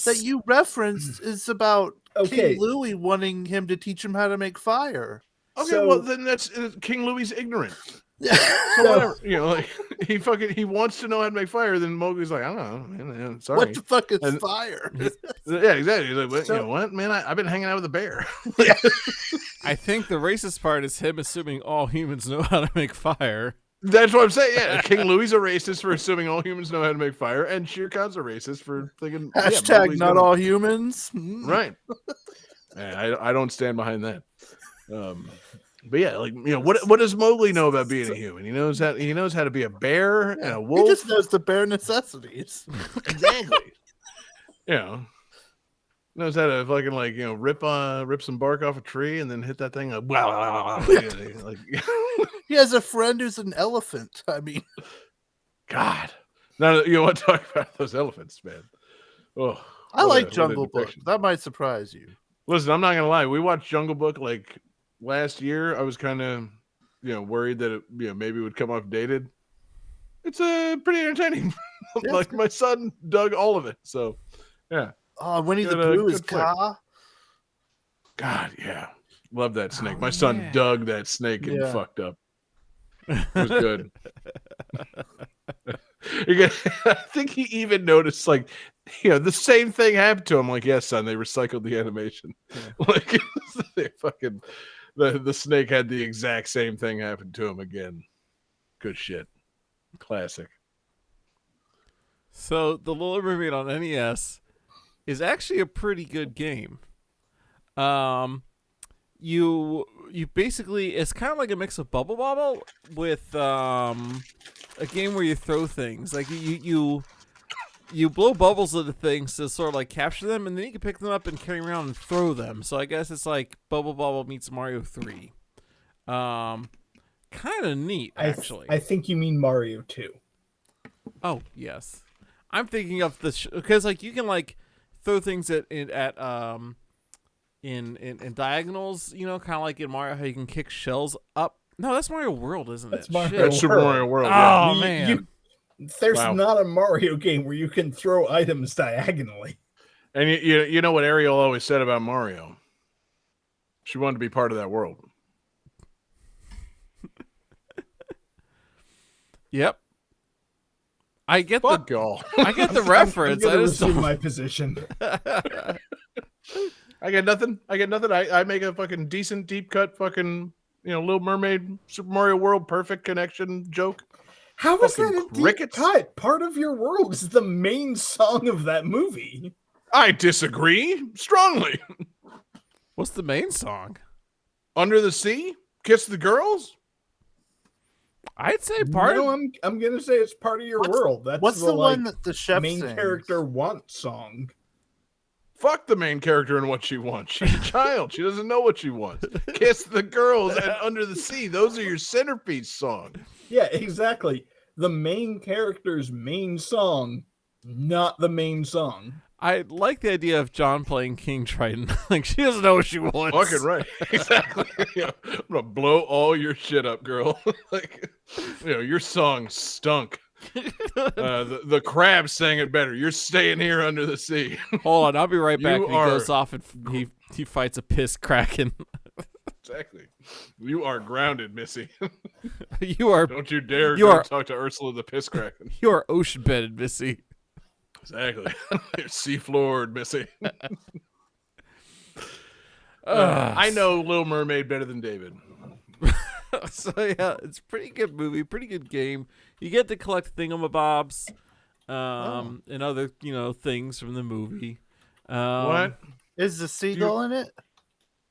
Speaker 3: that you referenced is about
Speaker 4: Okay.
Speaker 3: King Louis wanting him to teach him how to make fire.
Speaker 2: Okay,
Speaker 4: So-
Speaker 2: well then that's King Louis ignorant. So
Speaker 4: So-
Speaker 2: whatever, you know, like he wants to know how to make fire. Then Mowgli's like, I don't know, man, sorry.
Speaker 3: What the fuck is
Speaker 2: And-
Speaker 3: fire?
Speaker 2: Yeah, exactly. He's like, what,
Speaker 4: So-
Speaker 2: you know what, man? I've been hanging out with a bear.
Speaker 1: I think the racist part is him assuming all humans know how to make fire.
Speaker 2: That's what I'm saying. Yeah, King Louis a racist for assuming all humans know how to make fire, and Shere Khan's a racist for thinking
Speaker 3: Hashtag
Speaker 2: Mowgli's
Speaker 3: not
Speaker 2: gonna-
Speaker 3: all humans.
Speaker 2: Right. Yeah, I don't stand behind that. But yeah, like, you know, what does Mowgli know about being a human? He knows how to be a bear and a
Speaker 3: He
Speaker 2: wolf.
Speaker 3: just knows the bare necessities.
Speaker 2: Exactly. You know, knows how to fucking like, you know, rip some bark off a tree and then hit that thing. Like,
Speaker 3: He has a friend who's an elephant. I mean,
Speaker 2: God. Now you want to talk about those elephants, man. Oh,
Speaker 3: I
Speaker 2: what
Speaker 3: like
Speaker 2: a
Speaker 3: Jungle Book.
Speaker 2: depiction.
Speaker 3: That might surprise you.
Speaker 2: Listen, I'm not gonna lie. We watched Jungle Book like last year. I was kind of, you know, worried that it, you know, maybe would come off dated. It's pretty entertaining.
Speaker 3: Yeah,
Speaker 2: Like my son dug all of it. So, yeah.
Speaker 3: Oh, Winnie the
Speaker 2: Good,
Speaker 3: Pooh is
Speaker 2: good flick.
Speaker 3: Ka.
Speaker 2: God, yeah. Love that snake.
Speaker 1: Oh,
Speaker 2: My son
Speaker 1: yeah.
Speaker 2: dug that snake and
Speaker 3: Yeah.
Speaker 2: fucked up. It was good. I think he even noticed, like, you know, the same thing happened to him. Like, yes, son, they recycled the animation. Like, they fucking the snake had the exact same thing happen to him again. Good shit. Classic.
Speaker 1: So the Little Mermaid on NES is actually a pretty good game. You basically, it's kind of like a mix of Bubble Bobble with a game where you throw things. Like you blow bubbles at the things to sort of like capture them, and then you can pick them up and carry them around and throw them. So I guess it's like Bubble Bobble meets Mario 3. Kind of neat, actually.
Speaker 4: I think you mean Mario 2.
Speaker 1: Oh yes, I'm thinking of the because like you can like throw things in diagonals, you know, kind of like in Mario how you can kick shells up No, that's Mario World, isn't
Speaker 4: That's
Speaker 1: it?
Speaker 4: Mario
Speaker 1: Shit.
Speaker 2: That's Super
Speaker 4: World.
Speaker 2: Mario World. Yeah.
Speaker 1: Oh man.
Speaker 4: There's
Speaker 2: Wow.
Speaker 4: not a Mario game where you can throw items diagonally.
Speaker 2: And you know what Ariel always said about Mario? She wanted to be part of that world.
Speaker 1: Yep. I get
Speaker 2: Fuck y'all.
Speaker 1: I get the reference.
Speaker 4: I'm
Speaker 1: I
Speaker 4: gonna
Speaker 1: just
Speaker 4: resume
Speaker 1: don't.
Speaker 4: my position.
Speaker 2: I got nothing. I make a fucking decent deep cut fucking Little Mermaid Super Mario World perfect connection joke.
Speaker 4: How is that
Speaker 2: Fucking
Speaker 4: a deep
Speaker 2: crickets.
Speaker 4: cut? Part of your world is the main song of that movie.
Speaker 2: I disagree strongly.
Speaker 1: What's the main song?
Speaker 2: Under the Sea, Kiss the Girls.
Speaker 1: I'd say part.
Speaker 4: No, I'm gonna say it's part of your world. That's
Speaker 3: What's the
Speaker 4: like,
Speaker 3: one that the chef
Speaker 4: main
Speaker 3: sings?
Speaker 4: character wants song.
Speaker 2: Fuck the main character and what she wants. She's a child. She doesn't know what she wants. Kiss the Girls and Under the Sea. Those are your centerpiece songs.
Speaker 4: Yeah, exactly. The main character's main song, not the main song.
Speaker 1: I like the idea of John playing King Triton. Like she doesn't know what she wants.
Speaker 2: Fucking right. Exactly. Yeah. I'm gonna blow all your shit up, girl. Like, your song stunk. The crab sang it better. You're staying here under the sea.
Speaker 1: Hold on, I'll be right back.
Speaker 2: You
Speaker 1: And he goes off and he fights a piss kraken.
Speaker 2: Exactly. You are grounded, Missy.
Speaker 1: You are
Speaker 2: Don't you dare
Speaker 1: You
Speaker 2: go
Speaker 1: are-
Speaker 2: talk to Ursula the Piss Kraken.
Speaker 1: you are ocean bedded, Missy.
Speaker 2: Exactly. You're sea-floored, Missy. I know Little Mermaid better than David.
Speaker 1: So yeah, it's a pretty good movie, pretty good game. You get to collect thingamabobs, and other things from the movie.
Speaker 2: What?
Speaker 3: Is the seagull in it?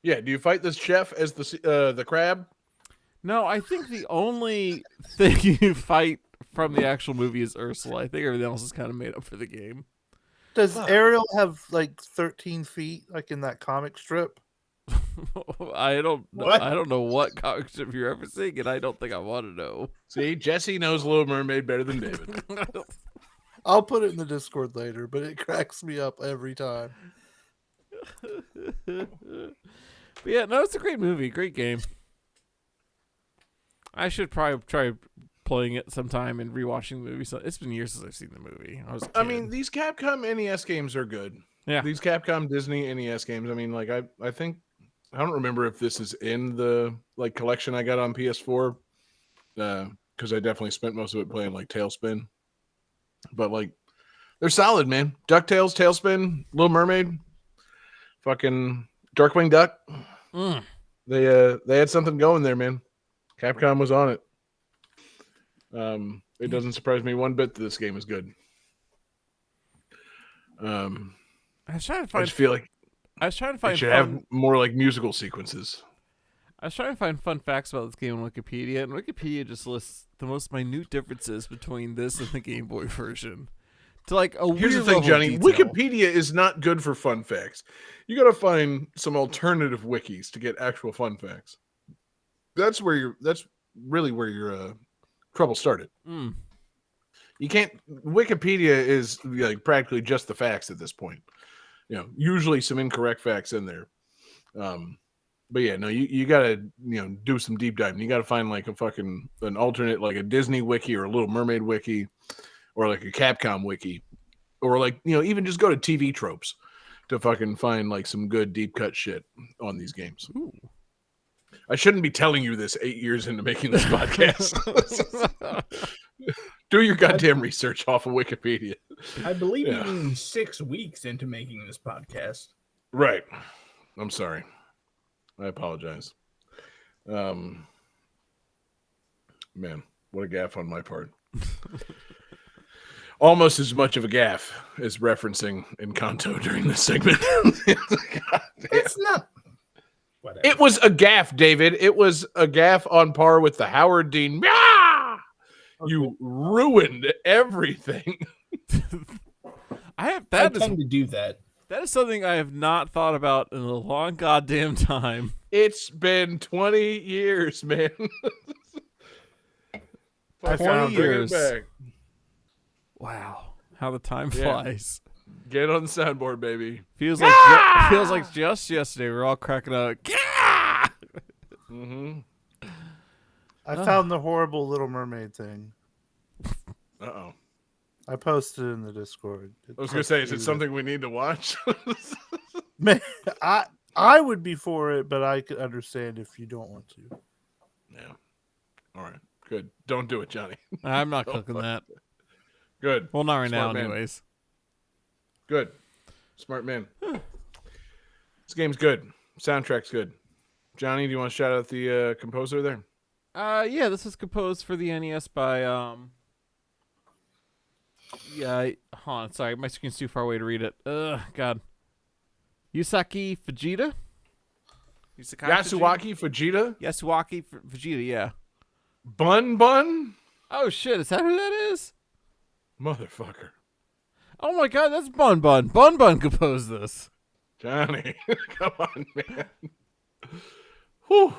Speaker 2: Yeah, do you fight this chef as the crab?
Speaker 1: No, I think the only thing you fight from the actual movie is Ursula. I think everything else is kind of made up for the game.
Speaker 3: Does Ariel have like 13 feet, like in that comic strip?
Speaker 1: I don't
Speaker 4: What?
Speaker 1: know what comic strip you're referencing, and I don't think I want to know.
Speaker 2: See, Jesse knows Little Mermaid better than David.
Speaker 3: I'll put it in the Discord later, but it cracks me up every time.
Speaker 1: But yeah, no, it's a great movie, great game. I should probably try playing it sometime and rewatching the movie. So it's been years since I've seen the movie.
Speaker 2: I mean, these Capcom NES games are good.
Speaker 1: Yeah.
Speaker 2: These Capcom Disney NES games. I mean, like I think I don't remember if this is in the collection I got on PS4. Because I definitely spent most of it playing like Tailspin. But like they're solid, man. DuckTales, Tailspin, Little Mermaid, fucking Darkwing Duck. They had something going there, man. Capcom was on it. It doesn't surprise me one bit that this game is good.
Speaker 1: I was trying to
Speaker 2: I
Speaker 1: find.
Speaker 2: just feel like
Speaker 1: I was trying to
Speaker 2: it
Speaker 1: find.
Speaker 2: should have more like musical sequences.
Speaker 1: I was trying to find fun facts about this game on Wikipedia, and Wikipedia just lists the most minute differences between this and the Game Boy version. To like a
Speaker 2: Here's the
Speaker 1: weird
Speaker 2: thing,
Speaker 1: level of
Speaker 2: Johnny.
Speaker 1: detail.
Speaker 2: Wikipedia is not good for fun facts. You got to find some alternative wikis to get actual fun facts. That's really where your trouble started. You can't. Wikipedia is like practically just the facts at this point. Usually some incorrect facts in there. But yeah, no, you gotta do some deep diving. You gotta find like an alternate, like a Disney wiki or a Little Mermaid wiki, or like a Capcom wiki, or like even just go to TV tropes to fucking find like some good deep cut shit on these games.
Speaker 1: Ooh.
Speaker 2: I shouldn't be telling you this 8 years into making this podcast. Do your goddamn research off of Wikipedia.
Speaker 4: I believe
Speaker 2: Yeah.
Speaker 4: you mean 6 weeks into making this podcast.
Speaker 2: Right. I'm sorry. I apologize. Man, what a gaffe on my part. Almost as much of a gaffe as referencing Encanto during this segment.
Speaker 4: It's not. Whatever.
Speaker 2: It was a gaffe, David. It was a gaffe on par with the Howard Dean. Ah! You ruined everything.
Speaker 4: I
Speaker 1: That
Speaker 4: tend to do that.
Speaker 1: is something I have not thought about in a long goddamn time.
Speaker 2: It's been 20 years, man.
Speaker 3: I
Speaker 1: 20
Speaker 3: found
Speaker 2: Bring it
Speaker 1: years.
Speaker 2: back.
Speaker 1: Wow, how the time
Speaker 2: Yeah.
Speaker 1: flies.
Speaker 2: Get on the soundboard, baby.
Speaker 1: Feels like feels like just yesterday we were all cracking up.
Speaker 2: Mm-hmm.
Speaker 3: I found the horrible Little Mermaid thing.
Speaker 2: Uh-oh.
Speaker 3: I posted it in the Discord.
Speaker 2: I was going to say, is it something we need to watch?
Speaker 3: Man, I would be for it, but I could understand if you don't want to.
Speaker 2: Yeah. All right. Good. Don't do it, Johnny.
Speaker 1: I'm not
Speaker 2: Don't
Speaker 1: clicking
Speaker 2: fuck
Speaker 1: that.
Speaker 2: Good.
Speaker 1: Well, not right
Speaker 2: Smart
Speaker 1: now,
Speaker 2: man.
Speaker 1: anyways.
Speaker 2: Good. Smart man. This game's good. Soundtrack's good. Johnny, do you want to shout out the composer there?
Speaker 1: Yeah, this was composed for the NES by hold on, sorry, my screen's too far away to read it. God. Yasuaki Fujita?
Speaker 2: Yasuaki Fujita?
Speaker 1: Yasuaki Fujita, yeah.
Speaker 2: Bun?
Speaker 1: Oh shit, is that who that is?
Speaker 2: Motherfucker.
Speaker 1: Oh my god, that's Bun Bun. Bun Bun composed this.
Speaker 2: Johnny, come on, man. Whew.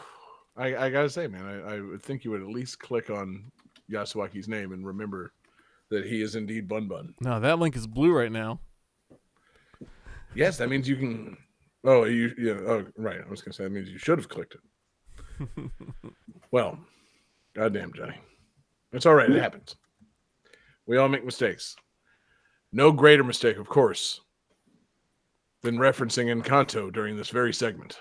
Speaker 2: I gotta say, man, I would think you would at least click on Yasuaki's name and remember that he is indeed Bun Bun.
Speaker 1: No, that link is blue right now.
Speaker 2: Yes, that means you can. Oh, right. I was gonna say that means you should have clicked it. Well, goddamn, Johnny, it's all right. It happens. We all make mistakes. No greater mistake, of course, than referencing Encanto during this very segment.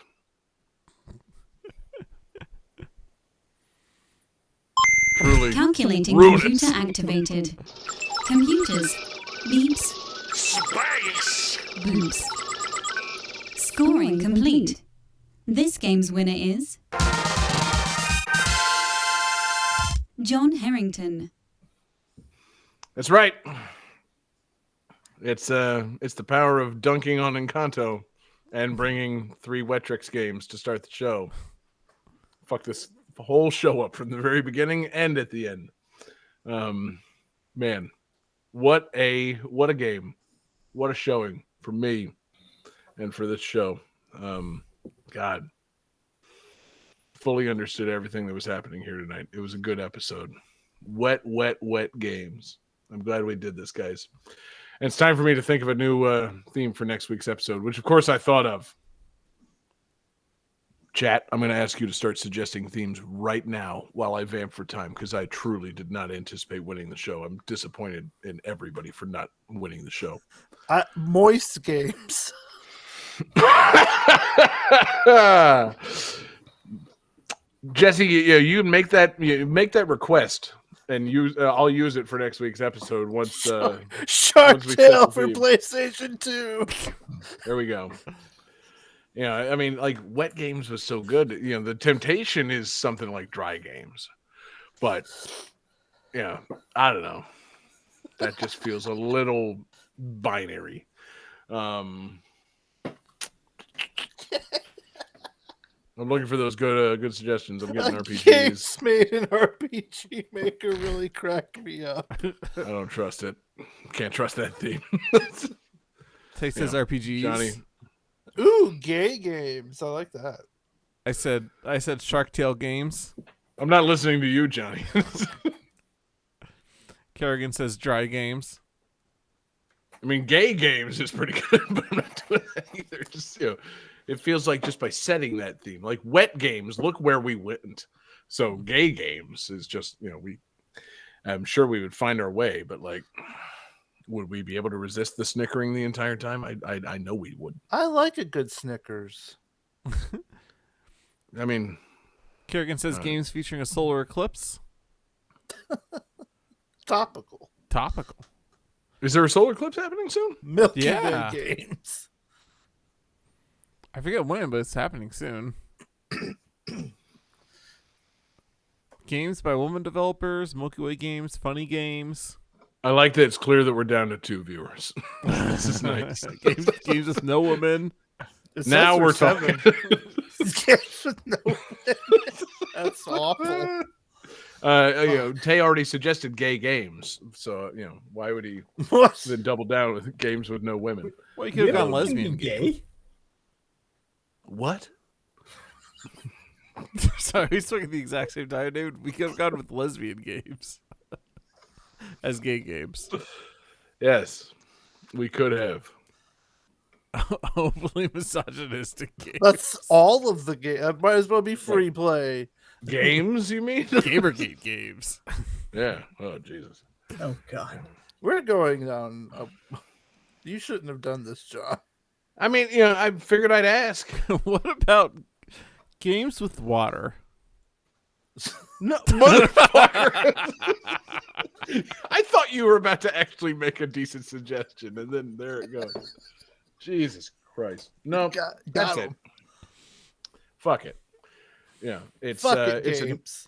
Speaker 2: Truly
Speaker 5: Calculating
Speaker 2: ruinous.
Speaker 5: computer activated. Computers. Beeps.
Speaker 6: Space!
Speaker 5: Boops. Scoring complete. This game's winner is John Harrington.
Speaker 2: That's right. It's the power of dunking on Encanto and bringing 3 Wetrix games to start the show. Fuck this whole show up from the very beginning and at the end. Man, what a game. What a showing for me and for this show. God. Fully understood everything that was happening here tonight. It was a good episode. Wet games. I'm glad we did this, guys. And it's time for me to think of a new theme for next week's episode, which, of course, I thought of. Chat, I'm going to ask you to start suggesting themes right now while I vamp for time, because I truly did not anticipate winning the show. I'm disappointed in everybody for not winning the show.
Speaker 3: Moist games.
Speaker 2: Jesse, you make that request, and I'll use it for next week's episode.
Speaker 3: Shark
Speaker 2: once we
Speaker 3: Tale
Speaker 2: set the
Speaker 3: for
Speaker 2: theme.
Speaker 3: PlayStation 2.
Speaker 2: There we go. Yeah, I mean, like, wet games was so good. The temptation is something like dry games, but I don't know. That just feels a little binary. I'm looking for those good suggestions. I'm getting RPGs.
Speaker 3: Games made an RPG maker really cracked me up.
Speaker 2: I don't trust it. Can't trust that theme.
Speaker 1: Takes his RPGs.
Speaker 2: Johnny.
Speaker 3: Ooh, gay games. I like that.
Speaker 1: I said Shark Tale games.
Speaker 2: I'm not listening to you, Johnny.
Speaker 1: Kerrigan says dry games.
Speaker 2: I mean, gay games is pretty good, but I'm not doing that either. Just it feels like just by setting that theme, like wet games. Look where we went. So gay games is just I'm sure we would find our way, but like, would we be able to resist the snickering the entire time? I know we would.
Speaker 3: I like a good Snickers.
Speaker 2: I mean,
Speaker 1: Kerrigan says games featuring a solar eclipse.
Speaker 3: Topical.
Speaker 2: is there a solar eclipse happening soon?
Speaker 3: Milky
Speaker 1: Yeah.
Speaker 3: Way games.
Speaker 1: I forget when, but it's happening soon. Games by woman developers, Milky Way games, funny games.
Speaker 2: I like that it's clear that we're down to 2 viewers. This is nice.
Speaker 1: games with no woman.
Speaker 3: It
Speaker 2: Now
Speaker 3: says
Speaker 2: we're
Speaker 3: there's
Speaker 2: talking.
Speaker 3: 7. Games with no That's awful.
Speaker 2: Tay already suggested gay games, so why would he
Speaker 3: What?
Speaker 2: then double down with games with no women?
Speaker 1: Well, you could have
Speaker 4: You
Speaker 1: gone
Speaker 4: know,
Speaker 1: lesbian
Speaker 4: gay.
Speaker 1: game.
Speaker 2: What?
Speaker 1: Sorry, we spoke at the exact same time, David. We could have gone with lesbian games as gay games.
Speaker 2: Yes, we could have.
Speaker 1: Hopefully misogynistic games.
Speaker 3: That's all of the game. Might as well be free play.
Speaker 2: Games, you mean?
Speaker 1: Gamergate games.
Speaker 2: Yeah. Oh, Jesus.
Speaker 4: Oh God.
Speaker 3: We're going down. You shouldn't have done this, John.
Speaker 2: I mean, I figured I'd ask.
Speaker 1: What about games with water?
Speaker 2: No, motherfucker. I thought you were about to actually make a decent suggestion, and then there it goes. Jesus Christ. No, that's it. Fuck it. Yeah, it's
Speaker 3: games.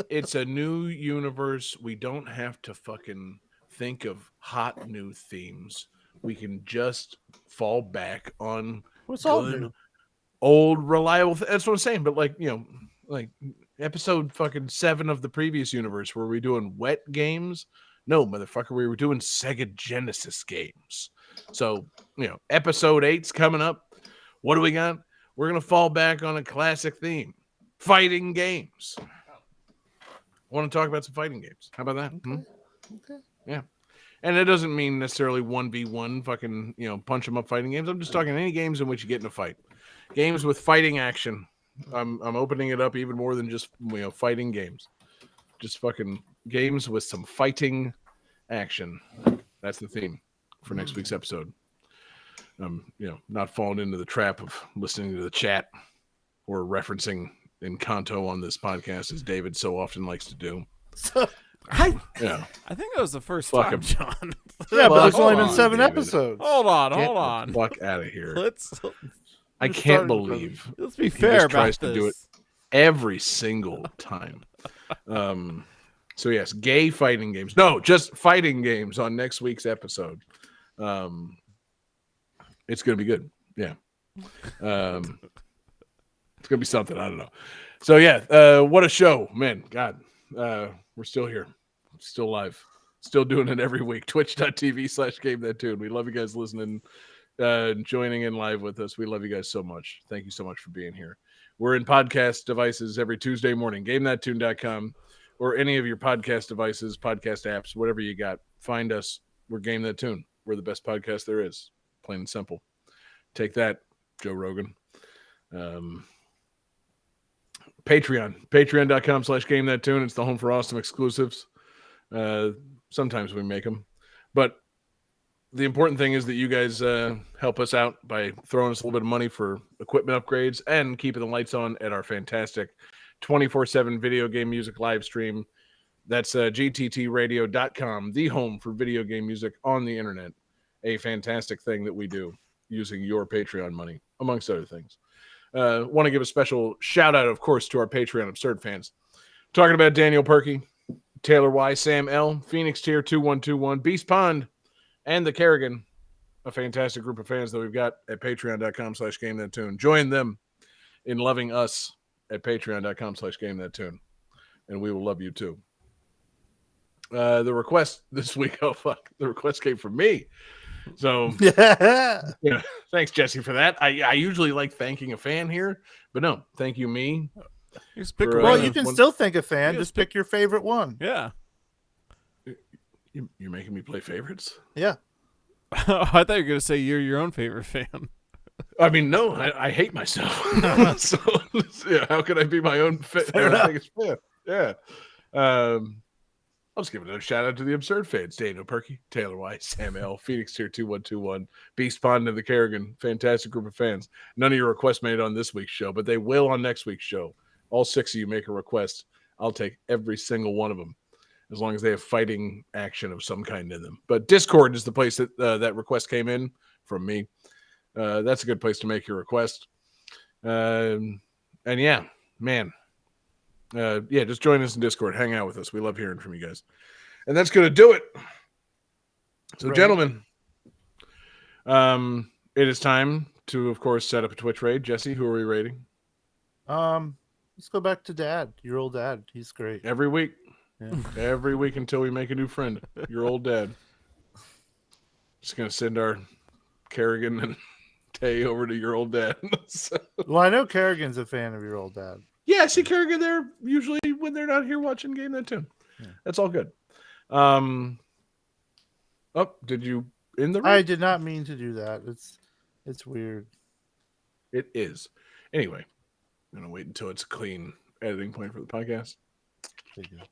Speaker 2: it's a new universe. We don't have to fucking think of hot new themes. We can just fall back on
Speaker 3: What's all
Speaker 2: good,
Speaker 3: new?
Speaker 2: old, reliable. That's what I'm saying. But like episode fucking 7 of the previous universe, were we doing wet games? No, motherfucker, we were doing Sega Genesis games. So episode 8's coming up. What do we got? We're gonna fall back on a classic theme: fighting games. I want to talk about some fighting games. How about that?
Speaker 3: Okay.
Speaker 2: Yeah. And it doesn't mean necessarily 1v1 fucking, punch 'em up fighting games. I'm just talking any games in which you get in a fight. Games with fighting action. I'm opening it up even more than just, fighting games. Just fucking games with some fighting action. That's the theme for next week's episode. Not falling into the trap of listening to the chat or referencing Encanto on this podcast, as David so often likes to do.
Speaker 1: I think that was the first
Speaker 2: Fuck
Speaker 1: time,
Speaker 2: him.
Speaker 1: John.
Speaker 3: Yeah, but it's
Speaker 2: Hold
Speaker 3: only been
Speaker 2: on,
Speaker 3: 7
Speaker 2: David.
Speaker 3: episodes.
Speaker 1: Hold on.
Speaker 2: Get the fuck out of here.
Speaker 1: Let's
Speaker 2: I
Speaker 3: Just
Speaker 2: can't
Speaker 3: starting with
Speaker 2: believe
Speaker 1: be
Speaker 2: he
Speaker 1: fair
Speaker 2: just
Speaker 1: about
Speaker 2: tries
Speaker 1: this.
Speaker 2: to do it every single time. So yes, gay fighting games. No, just fighting games on next week's episode. It's gonna be good. Yeah. It's gonna be something. I don't know. So yeah, what a show, man. God, we're still here, still live, still doing it every week. Twitch.tv/GameThatTune. We love you guys listening, joining in live with us. We love you guys so much. Thank you so much for being here. We're in podcast devices every Tuesday morning. GameThatTune.com or any of your podcast devices, podcast apps, whatever you got. Find us. We're Game That Tune. We're the best podcast there is. Plain and simple. Take that, Joe Rogan. Patreon.com/GameThatTune. It's the home for awesome exclusives. Sometimes we make them, but the important thing is that you guys help us out by throwing us a little bit of money for equipment upgrades and keeping the lights on at our fantastic 24/7 video game music live stream. That's gttradio.com, the home for video game music on the internet. A fantastic thing that we do using your Patreon money, amongst other things. Want to give a special shout out, of course, to our Patreon absurd fans. Talking about Daniel Perky, Taylor Y, Sam L, Phoenix Tier 2121, Beast Pond, and the Kerrigan, a fantastic group of fans that we've got at patreon.com/GameThatTune. Join them in loving us at patreon.com/GameThatTune, and we will love you too. The request this week, the request came from me. So thanks, Jesse, for that. I usually like thanking a fan here, but no, thank you, me.
Speaker 1: Just pick
Speaker 3: Well,
Speaker 1: one.
Speaker 3: you can still think a fan.
Speaker 1: Yeah,
Speaker 3: Just pick your favorite one.
Speaker 1: Yeah.
Speaker 2: You're making me play favorites?
Speaker 3: Yeah.
Speaker 1: I thought you were going to say you're your own favorite fan.
Speaker 2: I mean, no, I hate myself. So yeah, how can I be my own biggest fan? Yeah. I'll just give another shout out to the absurd fans: Daniel Perky, Taylor White, Sam L, Phoenix Tier 2121, Beast Pond, and the Kerrigan. Fantastic group of fans. None of your requests made on this week's show, but they will on next week's show. All 6 of you make a request. I'll take every single one of them, as long as they have fighting action of some kind in them. But Discord is the place that that request came in from me. That's a good place to make your request. And yeah, man. Just join us in Discord. Hang out with us. We love hearing from you guys. And that's going to do it. So,
Speaker 3: Right.
Speaker 2: gentlemen, it is time to, of course, set up a Twitch raid. Jesse, who are we raiding?
Speaker 3: Let's go back to Dad. Your old dad. He's great.
Speaker 2: Every week.
Speaker 3: Yeah.
Speaker 2: Every week until we make a new friend. Your old dad. Just going to send our Kerrigan and Tay over to your old dad. So,
Speaker 3: Well, I know Kerrigan's a fan of your old dad.
Speaker 2: yeah, I see Kerrigan there usually when they're not here watching Game That Tune.
Speaker 3: Yeah.
Speaker 2: That's all good. Did you in the room?
Speaker 3: I did not mean to do that. It's weird.
Speaker 2: It is. Anyway, I'm going to wait until it's a clean editing point for the podcast.
Speaker 3: There you go.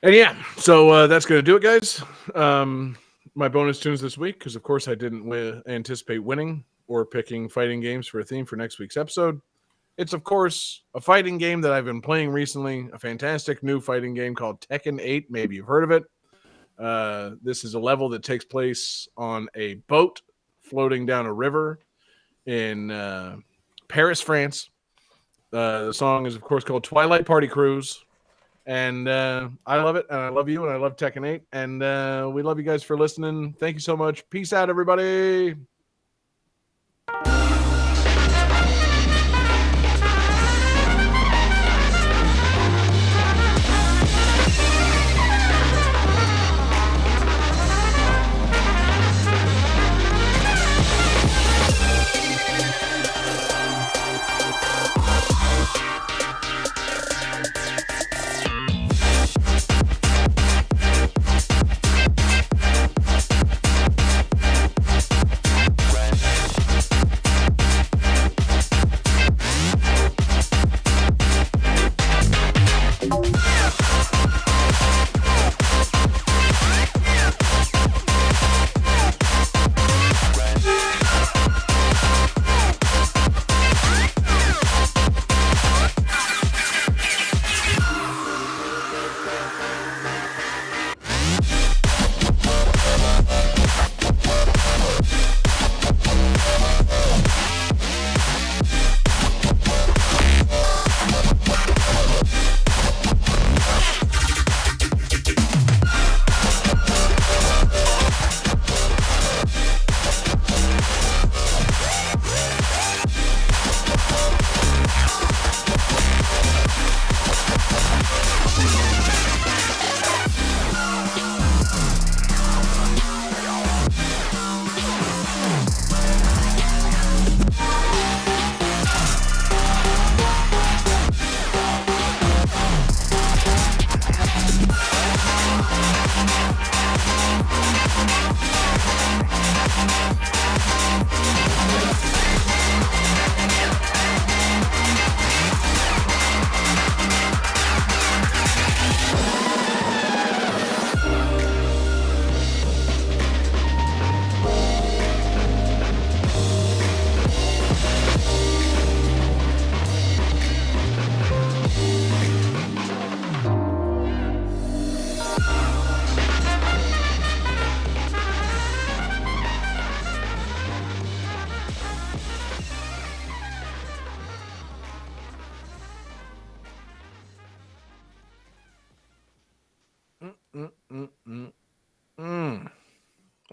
Speaker 2: And yeah, so that's going to do it, guys. My bonus tunes this week, because of course I didn't anticipate winning or picking fighting games for a theme for next week's episode. It's, of course, a fighting game that I've been playing recently, a fantastic new fighting game called Tekken 8. Maybe you've heard of it. This is a level that takes place on a boat floating down a river in Paris, France. The song is, of course, called Twilight Party Cruise. And I love it, and I love you, and I love Tekken 8. And we love you guys for listening. Thank you so much. Peace out, everybody.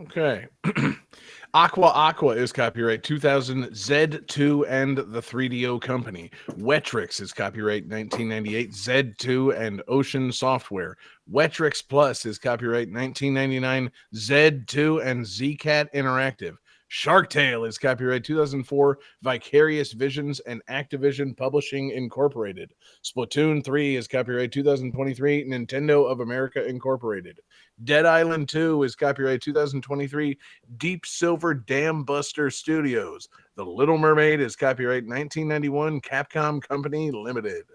Speaker 2: Okay. Aqua is copyright 2000 Z2 and the 3DO Company. Wetrix is copyright 1998 Z2 and Ocean Software. Wetrix Plus is copyright 1999 Z2 and Zcat Interactive. Shark Tale is copyright 2004 Vicarious Visions and Activision Publishing Incorporated. Splatoon 3 is copyright 2023 Nintendo of America Incorporated. Dead Island 2 is copyright 2023 Deep Silver Dam Buster Studios. The Little Mermaid is copyright 1991 Capcom Company Limited.